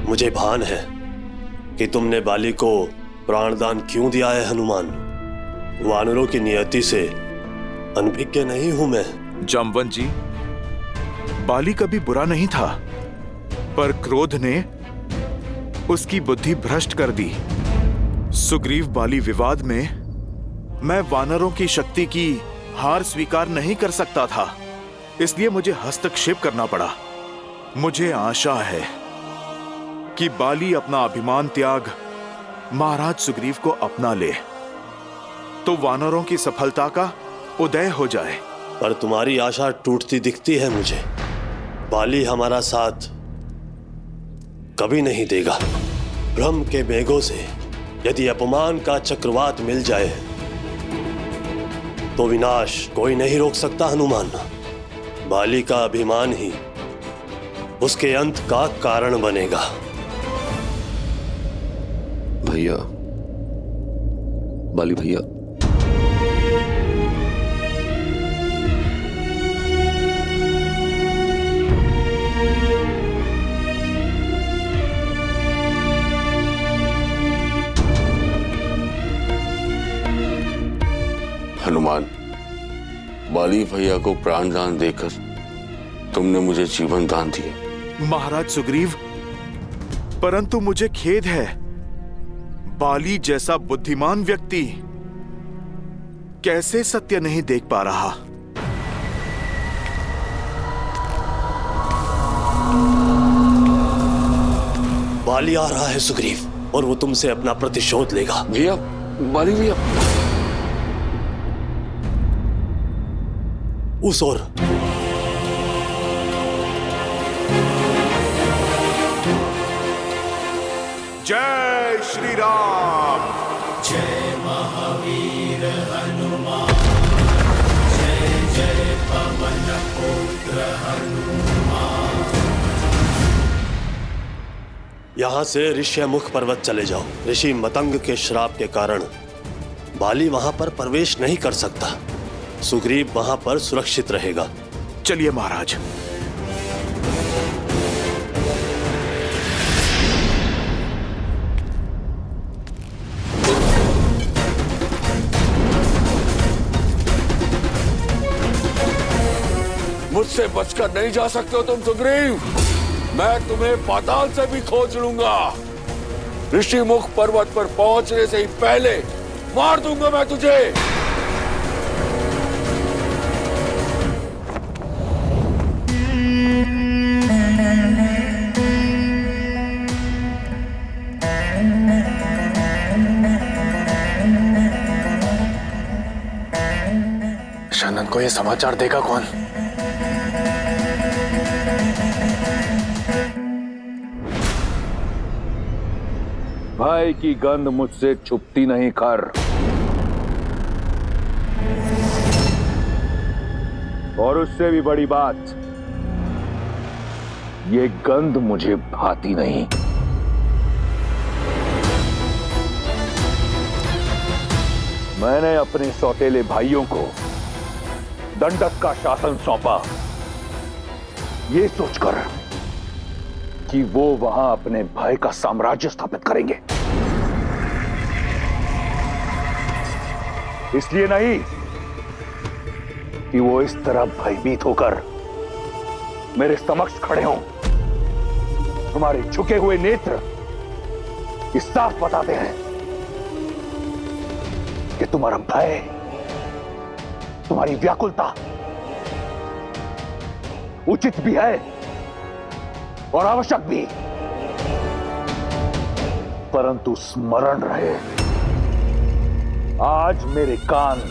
मुझे भान है कि तुमने बाली को प्राणदान क्यों दिया है हनुमान। वानरों की नियति से अनभिज्ञ नहीं हूं मैं। जामवंत जी, बाली कभी बुरा नहीं था, पर क्रोध ने उसकी बुद्धि भ्रष्ट कर दी। सुग्रीव बाली विवाद में मैं वानरों की शक्ति की हार स्वीकार नहीं कर सकता था, इसलिए मुझे हस्तक्षेप करना पड़ा। मुझे आशा है कि बाली अपना अभिमान त्याग महाराज सुग्रीव को अपना ले, तो वानरों की सफलता का उदय हो जाए। पर तुम्हारी आशा टूटती दिखती है मुझे। बाली हमारा साथ कभी नहीं देगा। भ्रम के मेघों से यदि अपमान का चक्रवात मिल जाए तो विनाश कोई नहीं रोक सकता हनुमान। बाली का अभिमान ही उसके अंत का कारण बनेगा। भैया, बाली भैया, हनुमान, बाली भैया को प्राण दान देकर तुमने मुझे जीवन दान दिया। महाराज सुग्रीव, परंतु मुझे खेद है, बाली जैसा बुद्धिमान व्यक्ति कैसे सत्य नहीं देख पा रहा। बाली आ रहा है सुग्रीव, और वो तुमसे अपना प्रतिशोध लेगा। भैया, बाली भैया, उस ओर। जय श्री राम। जय महावीर हनुमान, जय जय पवन पुत्र हनुमान। यहां से ऋष्यमुख पर्वत चले जाओ। ऋषि मतंग के श्राप के कारण बाली वहां पर प्रवेश नहीं कर सकता। सुग्रीव वहां पर सुरक्षित रहेगा। चलिए महाराज। मुझसे बचकर नहीं जा सकते हो तुम सुग्रीव। मैं तुम्हें पाताल से भी खोज लूंगा। ऋषिमुख पर्वत पर पहुंचने से ही पहले मार दूंगा मैं तुझे। शनन को ये समाचार देगा कौन? भाई की गंध मुझसे छुपती नहीं कर। और उससे भी बड़ी बात, ये गंध मुझे भाती नहीं। मैंने अपने सौतेले भाइयों को दंडक का शासन सौंपा, ये सोचकर कि वो वहां अपने भाई का साम्राज्य स्थापित करेंगे। इसलिए नहीं कि वो इस तरह भयभीत होकर मेरे समक्ष खड़े हों। तुम्हारे झुके हुए नेत्र इस साफ बताते हैं कि तुम्हारा भय, तुम्हारी व्याकुलता उचित भी है और आवश्यक भी, परंतु स्मरण रहे, आज मेरे कान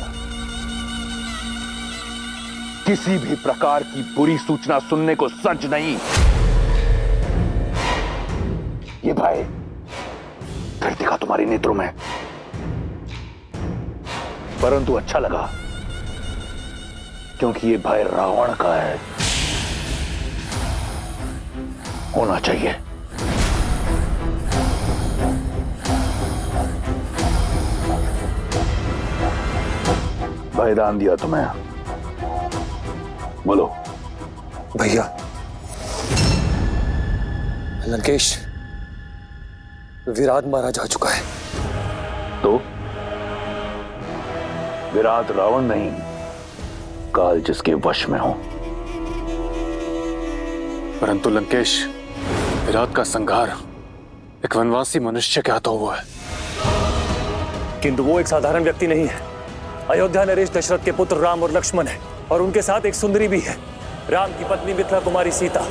किसी भी प्रकार की बुरी सूचना सुनने को सज्ज नहीं। ये भय फिर दिखा तुम्हारे नेत्रों में, परंतु अच्छा लगा क्योंकि ये भय रावण का है, होना चाहिए। भयदान दिया तुम्हें, बोलो। भैया, लंकेश विराट मारा जा चुका है। तो विराट रावण नहीं, काल जिसके वश में हो। परंतु लंकेश, विराट का संहार एक वनवासी मनुष्य के हाथों हुआ है। किंतु वो एक साधारण व्यक्ति नहीं है। अयोध्या नरेश दशरथ के पुत्र राम और लक्ष्मण है, और उनके साथ एक सुंदरी भी है, राम की पत्नी मिथिला कुमारी सीता।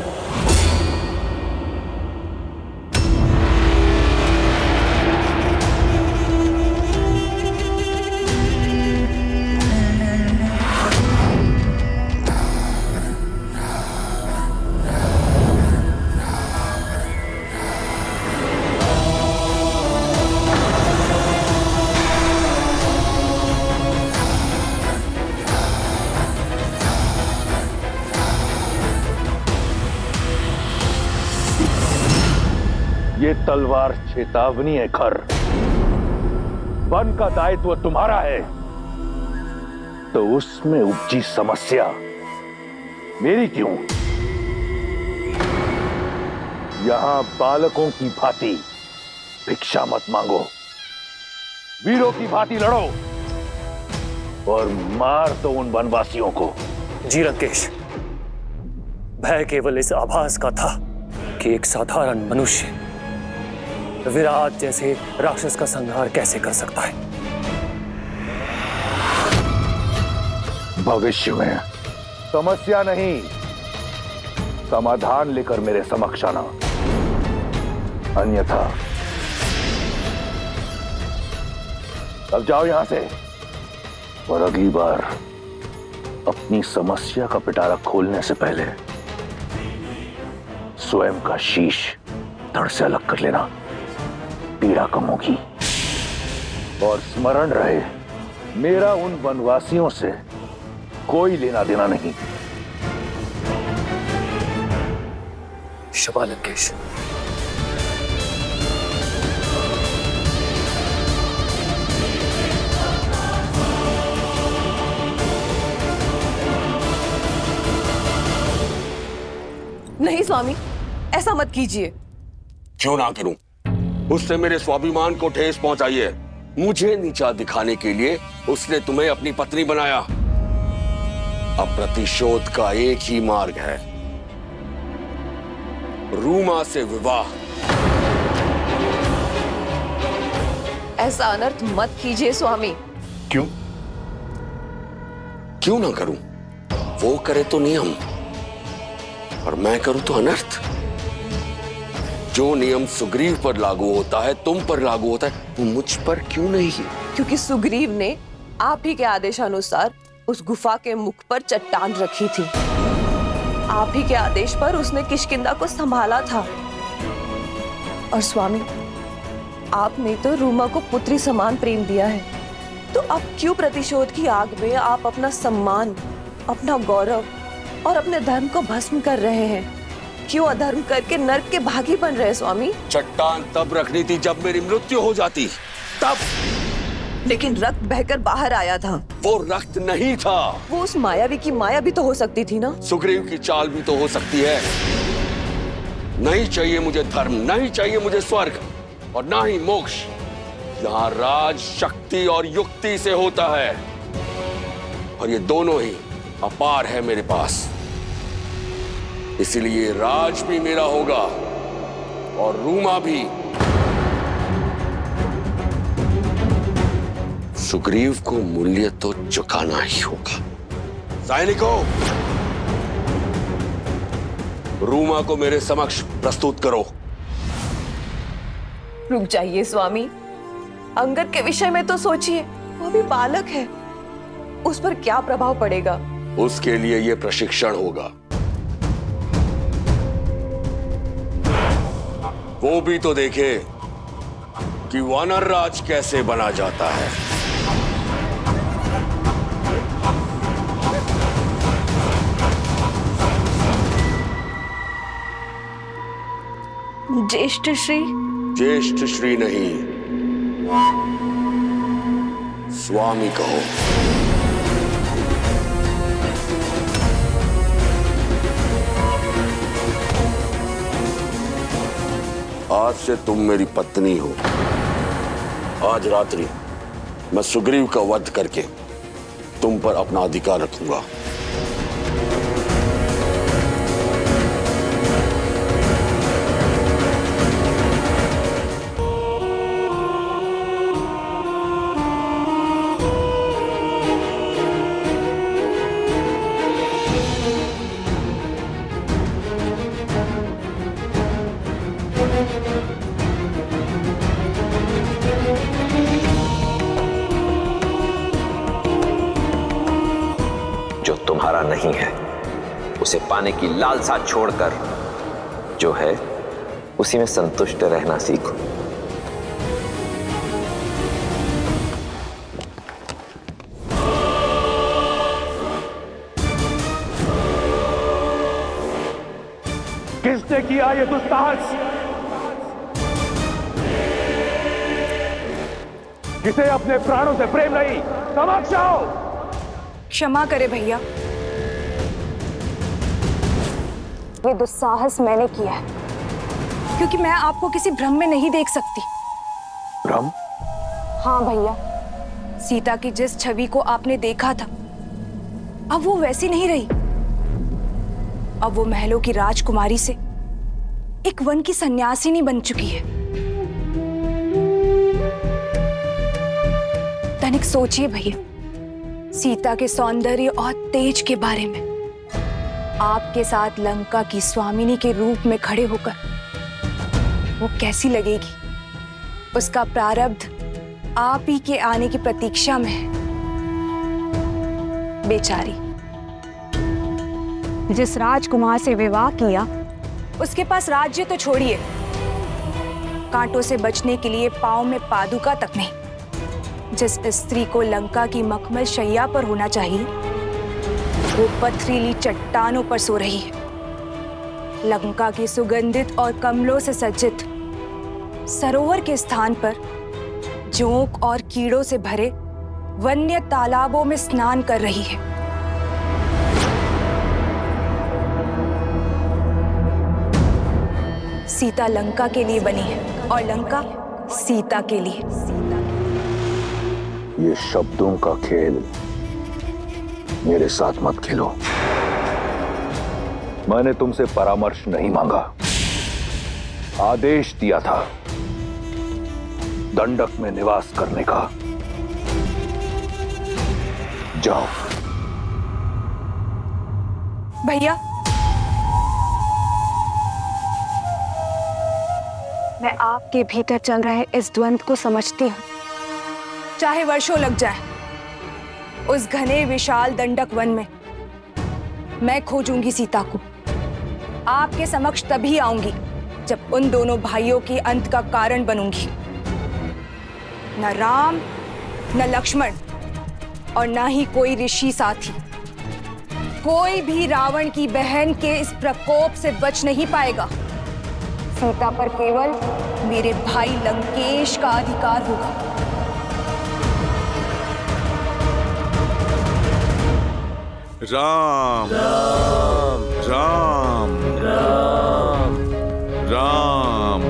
ये तलवार चेतावनी है खर। वन का दायित्व तुम्हारा है, तो उसमें उपजी समस्या मेरी क्यों? यहां बालकों की भांति भिक्षा मत मांगो, वीरों की भांति लड़ो और मार दो उन वनवासियों को। जी लंकेश, भय केवल इस आभास का था कि एक साधारण मनुष्य विराट जैसे राक्षस का संहार कैसे कर सकता है। भविष्य में समस्या नहीं, समाधान लेकर मेरे समक्ष आना, अन्यथा अब जाओ यहां से। और अगली बार अपनी समस्या का पिटारा खोलने से पहले स्वयं का शीश धड़ से अलग कर लेना, पीड़ा कम होगी। और स्मरण रहे, मेरा उन वनवासियों से कोई लेना देना नहीं। क्षमा लंकेश। नहीं स्वामी, ऐसा मत कीजिए। क्यों ना करूं? उसने मेरे स्वाभिमान को ठेस पहुंचाई है। मुझे नीचा दिखाने के लिए उसने तुम्हें अपनी पत्नी बनाया। अब प्रतिशोध का एक ही मार्ग है, रूमा से विवाह। ऐसा अनर्थ मत कीजिए स्वामी। क्यों? क्यों ना करूं? वो करे तो नियम और मैं करूं तो अनर्थ। जो नियम सुग्रीव पर लागू होता है, तुम पर लागू होता है, वो मुझ पर क्यों नहीं? क्योंकि सुग्रीव ने आप ही के आदेशानुसार उस गुफा के मुख पर चट्टान रखी थी। आप ही के आदेश पर उसने किष्किंधा को संभाला था। और स्वामी, आपने तो रूमा को पुत्री समान प्रेम दिया है, तो अब क्यों प्रतिशोध की आग में आप अपना सम्मान, अपना गौरव और अपने धर्म को भस्म कर रहे हैं? क्यों अधर्म करके नर्क के भागी बन रहे स्वामी? चट्टान तब रखनी थी जब मेरी मृत्यु हो जाती, तब। लेकिन रक्त बहकर बाहर आया था। वो रक्त नहीं था। वो उस मायावी की माया भी तो हो सकती थी ना। सुग्रीव की चाल भी तो हो सकती है। नहीं चाहिए मुझे धर्म, नहीं चाहिए मुझे स्वर्ग, और ना ही मोक्ष। यहाँ राज शक्ति और युक्ति से होता है, और ये दोनों ही अपार है मेरे पास। इसलिए राज भी मेरा होगा और रूमा भी। सुग्रीव को मूल्य तो चुकाना ही होगा। सैनिकों, रूमा को मेरे समक्ष प्रस्तुत करो। रुक जाइए स्वामी, अंगद के विषय में तो सोचिए। वो भी बालक है, उस पर क्या प्रभाव पड़ेगा? उसके लिए यह प्रशिक्षण होगा। वो भी तो देखे कि वानर राज कैसे बना जाता है। ज्येष्ठ श्री। ज्येष्ठ श्री नहीं, स्वामी कहो। आज से तुम मेरी पत्नी हो। आज रात्रि मैं सुग्रीव का वध करके तुम पर अपना अधिकार रखूंगा। जो तुम्हारा नहीं है उसे पाने की लालसा छोड़कर जो है उसी में संतुष्ट रहना सीखो। किसने किया ये दुस्साहस? किसे अपने प्राणों से प्रेम नहीं? समक्ष आओ। क्षमा करे भैया, ये दुस्साहस मैंने किया है क्योंकि मैं आपको किसी भ्रम में नहीं देख सकती। भ्रम? हाँ भैया, सीता की जिस छवि को आपने देखा था अब वो वैसी नहीं रही। अब वो महलों की राजकुमारी से एक वन की सन्यासिनी बन चुकी है। तनिक सोचिए भैया, सीता के सौंदर्य और तेज के बारे में। आपके साथ लंका की स्वामिनी के रूप में खड़े होकर वो कैसी लगेगी? उसका प्रारब्ध आप ही के आने की प्रतीक्षा में है। बेचारी, जिस राजकुमार से विवाह किया उसके पास राज्य तो छोड़िए, कांटों से बचने के लिए पांव में पादुका तक नहीं। जिस स्त्री को लंका की मखमल शैया पर होना चाहिए वो पथरीली चट्टानों पर सो रही है। लंका की सुगंधित और कमलों से सज्जित सरोवर के स्थान पर जोंक और कीड़ों से भरे वन्य तालाबों में स्नान कर रही है। सीता लंका के लिए बनी है और लंका सीता के लिए। ये शब्दों का खेल मेरे साथ मत खेलो। मैंने तुमसे परामर्श नहीं मांगा, आदेश दिया था दंडक में निवास करने का। जाओ। भैया, मैं आपके भीतर चल रहे इस द्वंद्व को समझती हूँ। चाहे वर्षों लग जाए, उस घने विशाल दंडक वन में मैं खोजूंगी सीता को। आपके समक्ष तभी आऊंगी जब उन दोनों भाइयों के अंत का कारण बनूंगी। न राम, न लक्ष्मण और न ही कोई ऋषि साथी, कोई भी रावण की बहन के इस प्रकोप से बच नहीं पाएगा। सीता पर केवल मेरे भाई लंकेश का अधिकार होगा। राम राम राम राम राम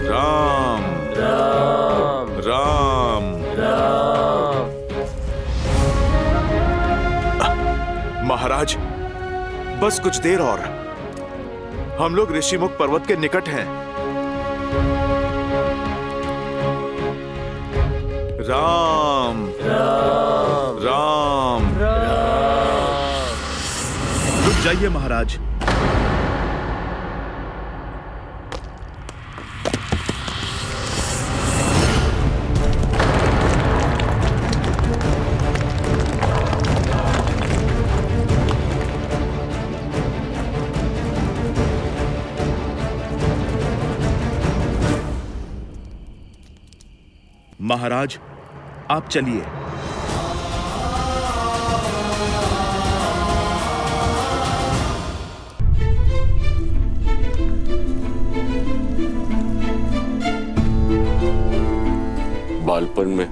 राम राम राम राम। महाराज, बस कुछ देर और, हम लोग ऋषिमुख पर्वत के निकट हैं। राम राम राम राम। रुक जाइए महाराज। महाराज, आप चलिए। बालपन में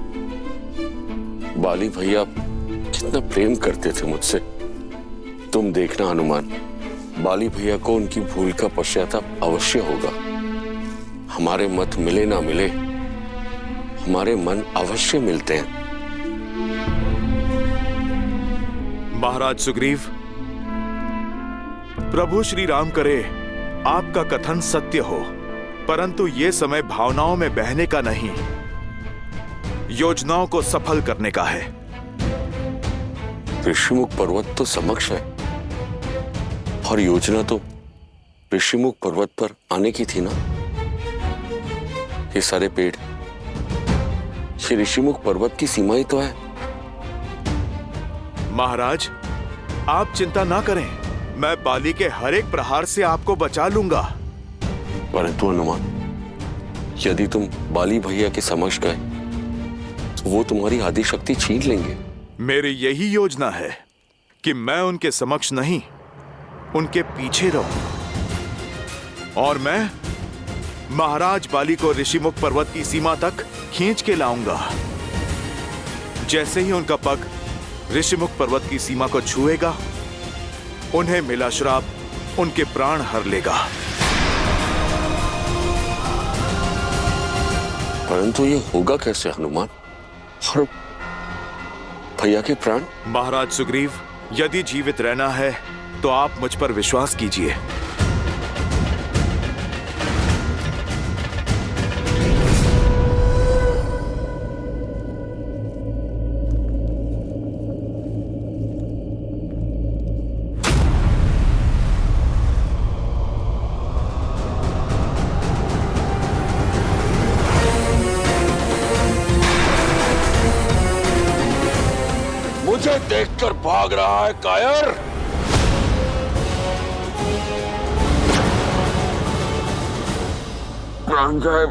बाली भैया जितना प्रेम करते थे मुझसे, तुम देखना हनुमान, बाली भैया को उनकी भूल का पश्चाताप अवश्य होगा। हमारे मत मिले ना मिले, हमारे मन अवश्य मिलते हैं। महाराज सुग्रीव, प्रभु श्री राम करे आपका कथन सत्य हो, परंतु ये समय भावनाओं में बहने का नहीं, योजनाओं को सफल करने का है। ऋषिमुख पर्वत तो समक्ष है और योजना तो ऋषिमुख पर्वत पर आने की थी ना। ये सारे पेड़, ये ऋषिमुख पर्वत की सीमा ही तो है। महाराज, आप चिंता ना करें, मैं बाली के हर एक प्रहार से आपको बचा लूंगा। परंतु हनुमान, यदि तुम बाली भैया के समक्ष गए तो वो तुम्हारी आदि शक्ति छीन लेंगे। मेरी यही योजना है कि मैं उनके समक्ष नहीं, उनके पीछे रहूं और मैं महाराज बाली को ऋषिमुख पर्वत की सीमा तक खींच के लाऊंगा। जैसे ही उनका पग ऋषिमुख पर्वत की सीमा को छुएगा, उन्हें मिला श्राप उनके प्राण हर लेगा। परंतु ये होगा कैसे हनुमान? और भैया के प्राण? महाराज सुग्रीव, यदि जीवित रहना है तो आप मुझ पर विश्वास कीजिए। मुझे देखकर भाग रहा है कायर। प्राण जाए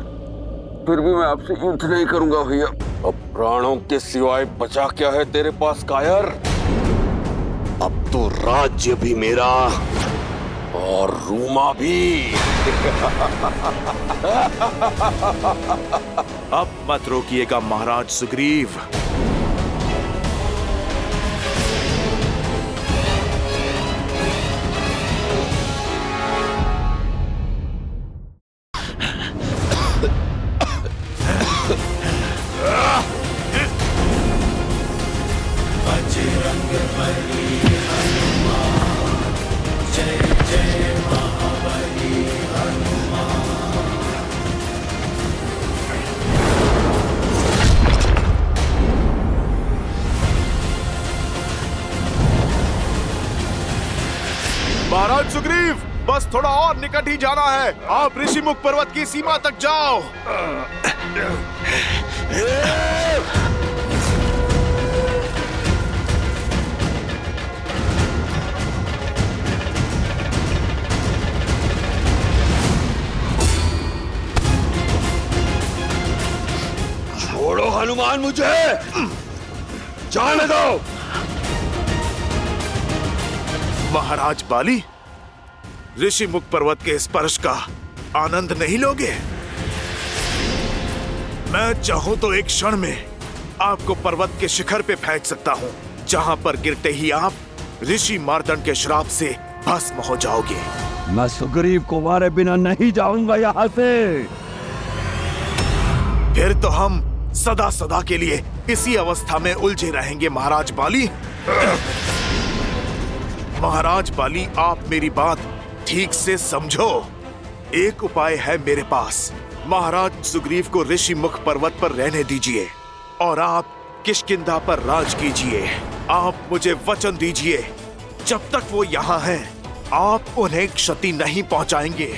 फिर भी मैं आपसे युद्ध नहीं करूंगा भैया। अब प्राणों के सिवाय बचा क्या है तेरे पास कायर? अब तो राज्य भी मेरा और रूमा भी। अब मत रोकिएगा महाराज सुग्रीव। महाराज सुग्रीव, बस थोड़ा और निकट ही जाना है। आप ऋषिमुख पर्वत की सीमा तक जाओ। छोड़ो हनुमान, मुझे जाने दो। महाराज बाली, ऋषिमुख पर्वत के स्पर्श का आनंद नहीं लोगे? मैं चाहूं तो एक क्षण में आपको पर्वत के शिखर पे फेंक सकता हूं, जहां पर गिरते ही आप ऋषि मार्तंड के श्राप से भस्म हो जाओगे। मैं सुग्रीव को मारे बिना नहीं जाऊंगा यहाँ से। फिर तो हम सदा सदा के लिए इसी अवस्था में उलझे रहेंगे महाराज बाली। महाराज बाली, आप मेरी बात ठीक से समझो। एक उपाय है मेरे पास। महाराज सुग्रीव को ऋषिमुख पर्वत पर रहने दीजिए और आप किष्किंधा पर राज कीजिए। आप मुझे वचन दीजिए, जब तक वो यहाँ हैं, आप उन्हें क्षति नहीं पहुंचाएंगे,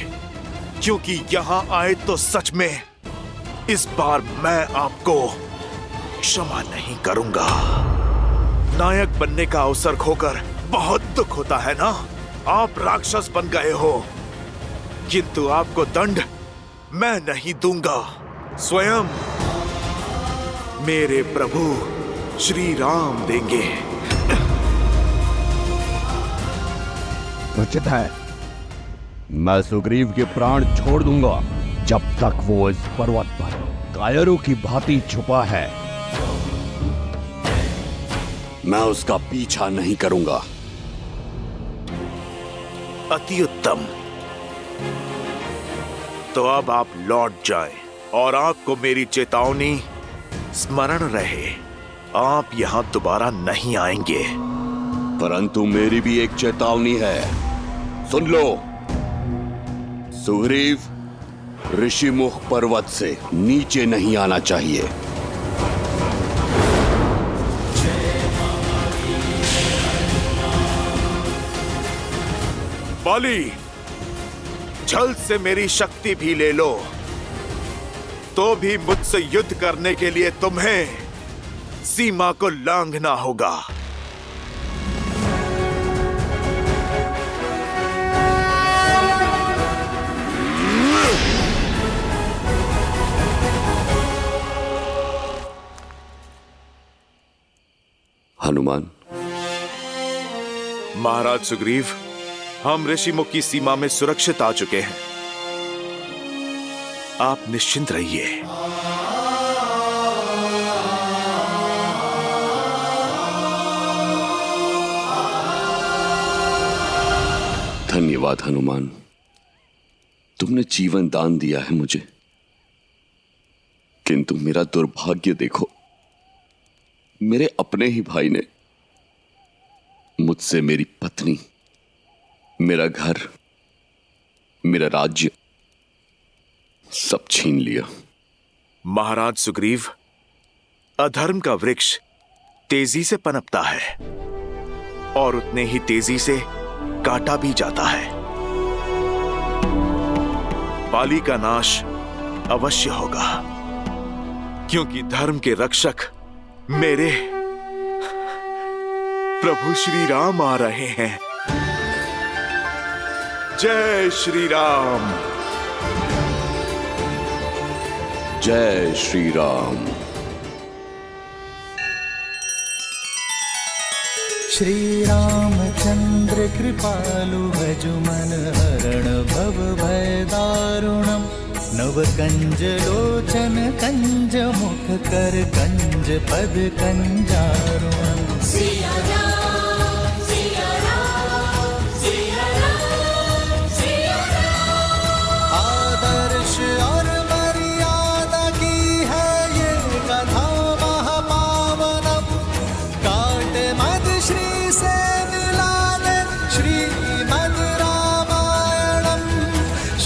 क्योंकि यहाँ आए तो सच में इस बार मैं आपको क्षमा नहीं करूंगा। नायक बनने का अवसर खोकर बहुत दुख होता है ना। आप राक्षस बन गए हो, किंतु आपको दंड मैं नहीं दूंगा। स्वयं मेरे प्रभु श्री राम देंगे। उचित है, मैं सुग्रीव के प्राण छोड़ दूंगा जब तक वो इस पर्वत पर कायरों की भांति छुपा है। मैं उसका पीछा नहीं करूंगा। अति उत्तम। तो अब आप लौट जाएं और आपको मेरी चेतावनी स्मरण रहे, आप यहां दोबारा नहीं आएंगे। परंतु मेरी भी एक चेतावनी है, सुन लो। सुग्रीव ऋषिमुख पर्वत से नीचे नहीं आना चाहिए। बाली, जल्द से मेरी शक्ति भी ले लो, तो भी मुझसे युद्ध करने के लिए तुम्हें सीमा को लांघना होगा। हनुमान। महाराज सुग्रीव, हम ऋषिमुख की सीमा में सुरक्षित आ चुके हैं, आप निश्चिंत रहिए। धन्यवाद हनुमान, तुमने जीवन दान दिया है मुझे, किंतु मेरा दुर्भाग्य देखो, मेरे अपने ही भाई ने मुझसे मेरी पत्नी, मेरा घर, मेरा राज्य सब छीन लिया। महाराज सुग्रीव, अधर्म का वृक्ष तेजी से पनपता है और उतने ही तेजी से काटा भी जाता है। बाली का नाश अवश्य होगा, क्योंकि धर्म के रक्षक मेरे प्रभु श्री राम आ रहे हैं। जय श्री राम। जय श्री राम। श्री रामचंद्र कृपालु भजु मन हरण भव भय दारुणम। नव कंज लोचन कंज मुख कर कंज पद कंजारुणम। सिया राम, सिया राम, सिया राम, सिया राम। आदर्श और मर्यादा की है ये कथा महापावनम। काट मद श्री से मिलाने श्रीमद् रामायणम।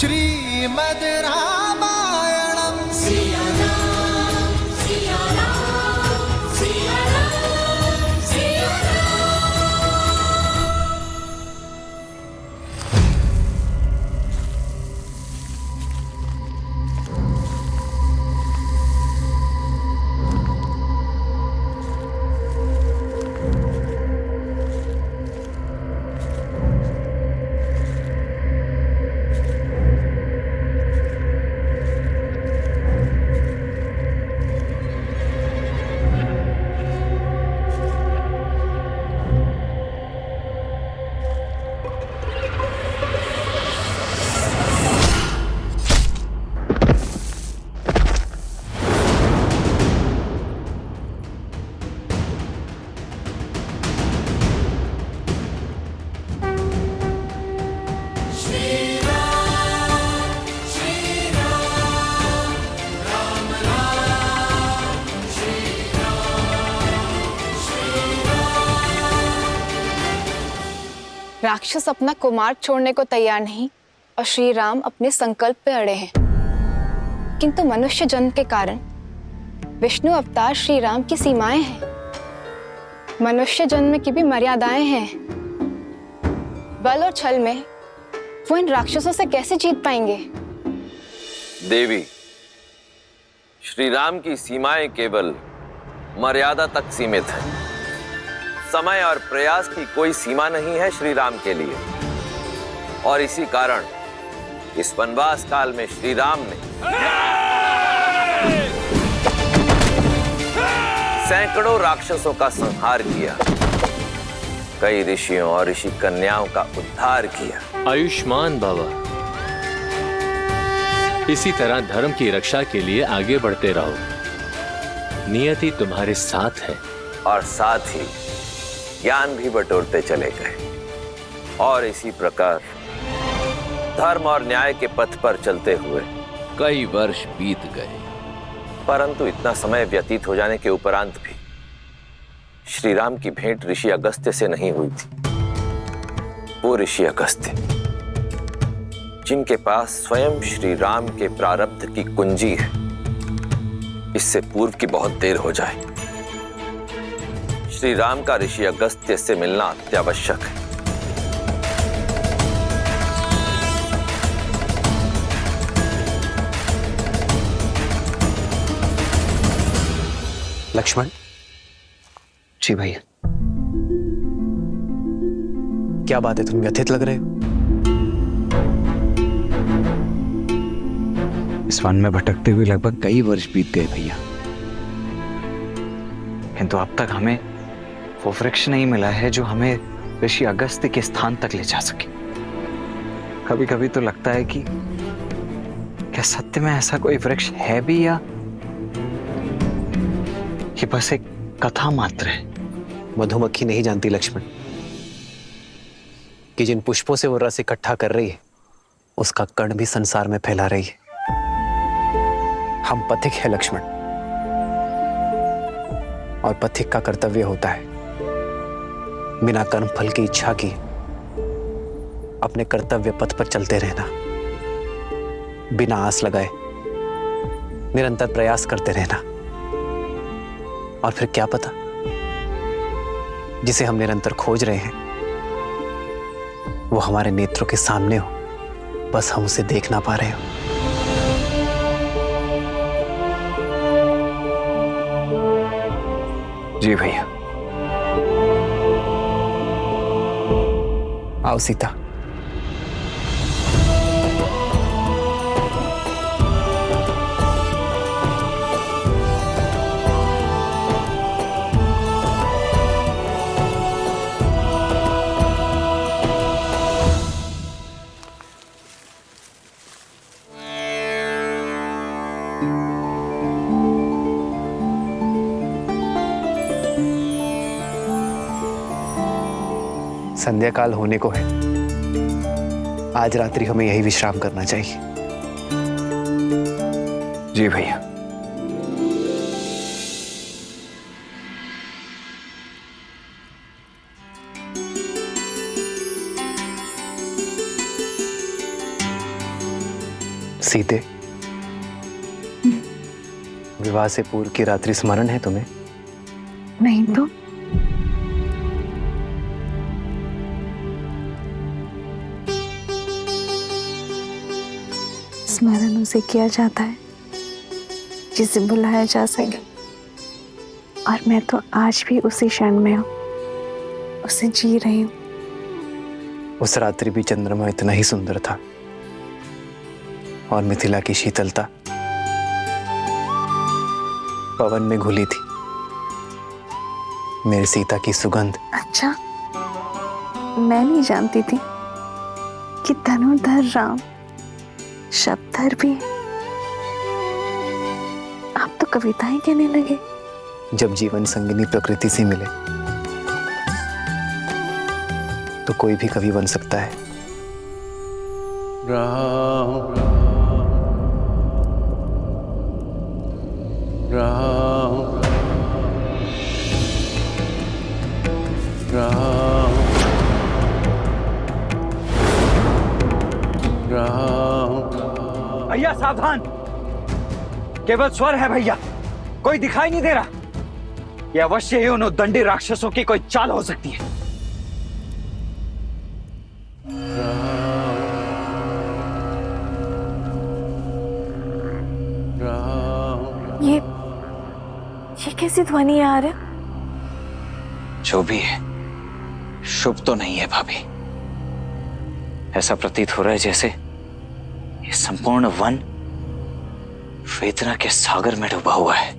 श्रीमद् रामायणम। सिया राम, सिया राम, सिया राम, सिया राक्षस अपना कुमार छोड़ने को तैयार नहीं और श्री राम अपने संकल्प पे अड़े हैं, किंतु मनुष्य जन्म के कारण विष्णु अवतार श्री राम की सीमाएं हैं। मनुष्य जन्म की भी मर्यादाएं हैं। बल और छल में वो इन राक्षसों से कैसे जीत पाएंगे? देवी, श्री राम की सीमाएं केवल मर्यादा तक सीमित है। समय और प्रयास की कोई सीमा नहीं है श्री राम के लिए, और इसी कारण इस वनवास काल में श्री राम ने सैकड़ों राक्षसों का संहार किया, कई ऋषियों और ऋषि कन्याओं का उद्धार किया। आयुष्मान बाबा, इसी तरह धर्म की रक्षा के लिए आगे बढ़ते रहो। नियति तुम्हारे साथ है। और साथ ही ज्ञान भी बटोरते चले गए, और इसी प्रकार धर्म और न्याय के पथ पर चलते हुए कई वर्ष बीत गए, परंतु इतना समय व्यतीत हो जाने के उपरांत भी श्री राम की भेंट ऋषि अगस्त्य से नहीं हुई थी। वो ऋषि अगस्त्य जिनके पास स्वयं श्री राम के प्रारब्ध की कुंजी है, इससे पूर्व की बहुत देर हो जाए, श्री राम का ऋषि अगस्त्य से मिलना अत्यावश्यक है। लक्ष्मण जी भैया, क्या बात है, तुम व्यथित लग रहे हो? इस वन में भटकते हुए लगभग कई वर्ष बीत गए भैया, किंतु अब तक हमें वो वृक्ष नहीं मिला है जो हमें ऋषि अगस्त्य के स्थान तक ले जा सके। कभी कभी तो लगता है कि क्या सत्य में ऐसा कोई वृक्ष है भी, या ये बस एक कथा मात्र है। मधुमक्खी नहीं जानती लक्ष्मण कि जिन पुष्पों से वो रस इकट्ठा कर रही है उसका कण भी संसार में फैला रही है। हम पथिक है लक्ष्मण, और पथिक का कर्तव्य होता है बिना कर्म फल की इच्छा की अपने कर्तव्य पथ पर चलते रहना, बिना आस लगाए निरंतर प्रयास करते रहना। और फिर क्या पता, जिसे हम निरंतर खोज रहे हैं वो हमारे नेत्रों के सामने हो, बस हम उसे देख ना पा रहे हो। जी भैया। आओ सीता। संध्या काल होने को है, आज रात्रि हमें यही विश्राम करना चाहिए। जी भैया। सीते, विवाह से पूर्व की रात्रि स्मरण है तुम्हें? नहीं तो स्मरण उसे किया जाता है जिसे बुलाया जा सके, और मैं तो आज भी उसी क्षण में हूँ, उसे जी रही हूँ। उस रात्रि भी चंद्रमा इतना ही सुंदर था, और मिथिला की शीतलता पवन में घुली थी, मेरी सीता की सुगंध। अच्छा, मैं नहीं जानती थी कि धनुर्धर राम शब्दधर भी है। आप तो कविताएं कहने लगे। जब जीवन संगिनी प्रकृति से मिले तो कोई भी कवि बन सकता है। राम राम राम राम। भैया सावधान, केवल स्वर है भैया, कोई दिखाई नहीं दे रहा। यह अवश्य ही उन उद्दंडी राक्षसों की कोई चाल हो सकती है। ये कैसी ध्वनि आ रही? जो भी है, शुभ तो नहीं है भाभी। ऐसा प्रतीत हो रहा है जैसे ये संपूर्ण वन वेदना के सागर में डूबा हुआ है।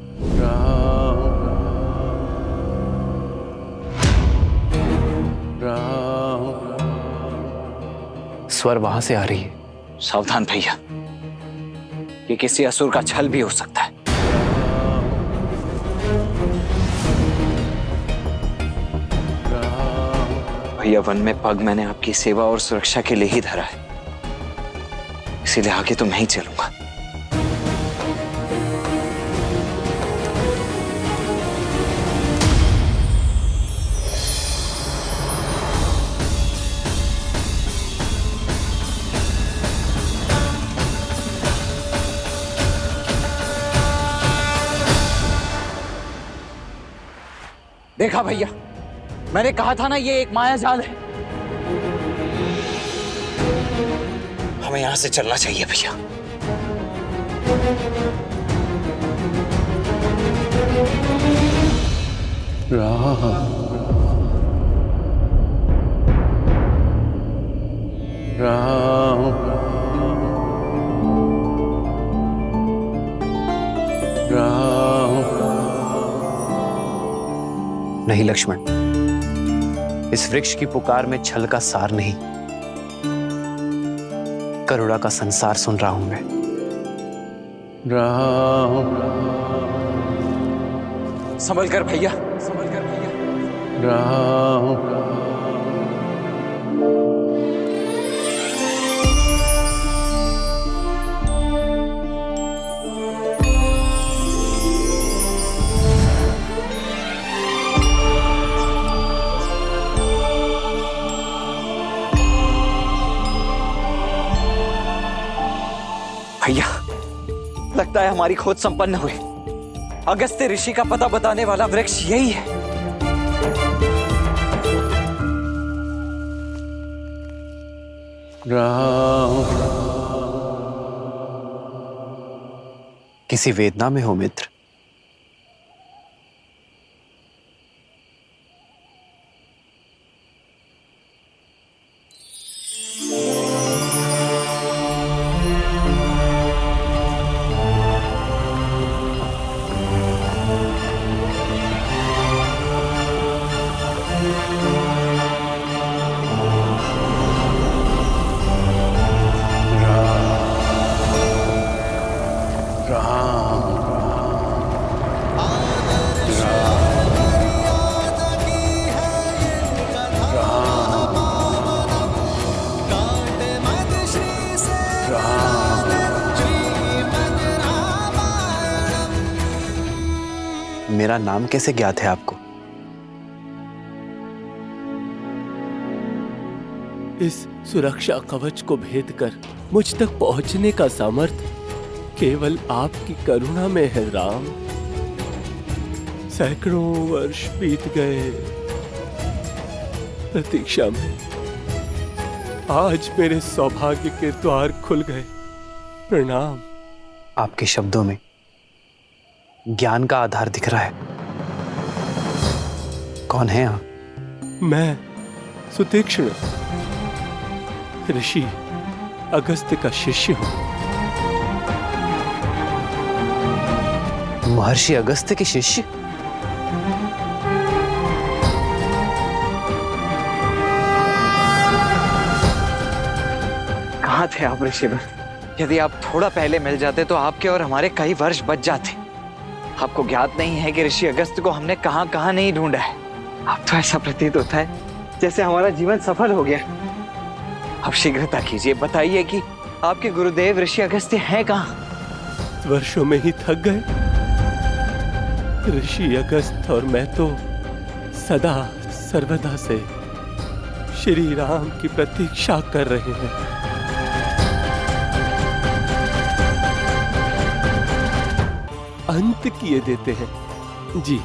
स्वर वहां से आ रही है। सावधान भैया, ये किसी असुर का छल भी हो सकता है। भैया, वन में पग मैंने आपकी सेवा और सुरक्षा के लिए ही धरा है। इसीलिए आगे तो मैं ही चलूंगा। देखा भैया, मैंने कहा था ना ये एक माया जाल है। हमें यहां से चलना चाहिए भैया। राम राम राम। नहीं लक्ष्मण, इस वृक्ष की पुकार में छल का सार नहीं, करुणा का संसार सुन रहा हूं मैं। राम संभल कर भैया, संभल कर भैया। राम भैया, लगता है हमारी खोज संपन्न हुई। अगस्त्य ऋषि का पता बताने वाला वृक्ष यही है। राम किसी वेदना में हो मित्र? मेरा नाम कैसे ज्ञात है आपको? इस सुरक्षा कवच को भेद कर मुझ तक पहुंचने का सामर्थ्य केवल आपकी करुणा में है राम। सैकड़ों वर्ष बीत गए प्रतीक्षा में, आज मेरे सौभाग्य के द्वार खुल गए। प्रणाम। आपके शब्दों में ज्ञान का आधार दिख रहा है। कौन है आप? मैं सुतीक्ष्ण, ऋषि अगस्त्य का शिष्य हूं। महर्षि अगस्त्य के शिष्य? कहाँ थे आप ऋषिवर? यदि आप थोड़ा पहले मिल जाते तो आपके और हमारे कई वर्ष बच जाते। आपको ज्ञात नहीं है कि ऋषि अगस्त्य को हमने कहां कहां नहीं ढूंढा है। अब तो ऐसा प्रतीत होता है जैसे हमारा जीवन सफल हो गया। अब शीघ्रता कीजिए, बताइए कि आपके गुरुदेव ऋषि अगस्त्य हैं कहां? वर्षों में ही थक गए। ऋषि अगस्त्य और मैं तो सदा सर्वदा से श्री राम की प्रतीक्षा कर रहे हैं। अंत किए देते हैं जी।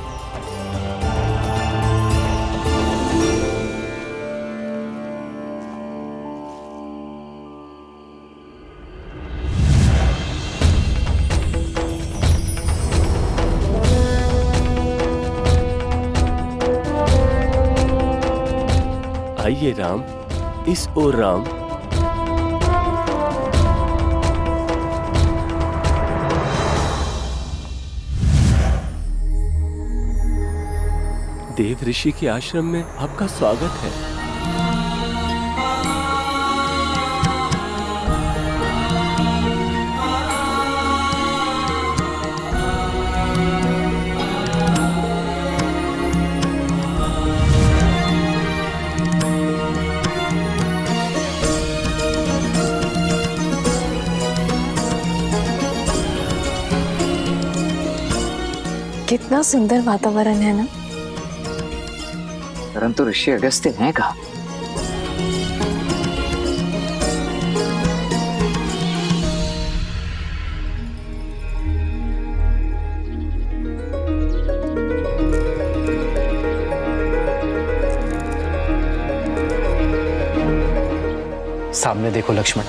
आइए राम, इस ओर राम। देव ऋषि के आश्रम में आपका स्वागत है। कितना सुंदर वातावरण है ना। परंतु ऋषि अगस्त्य हैं कहाँ? सामने देखो लक्ष्मण,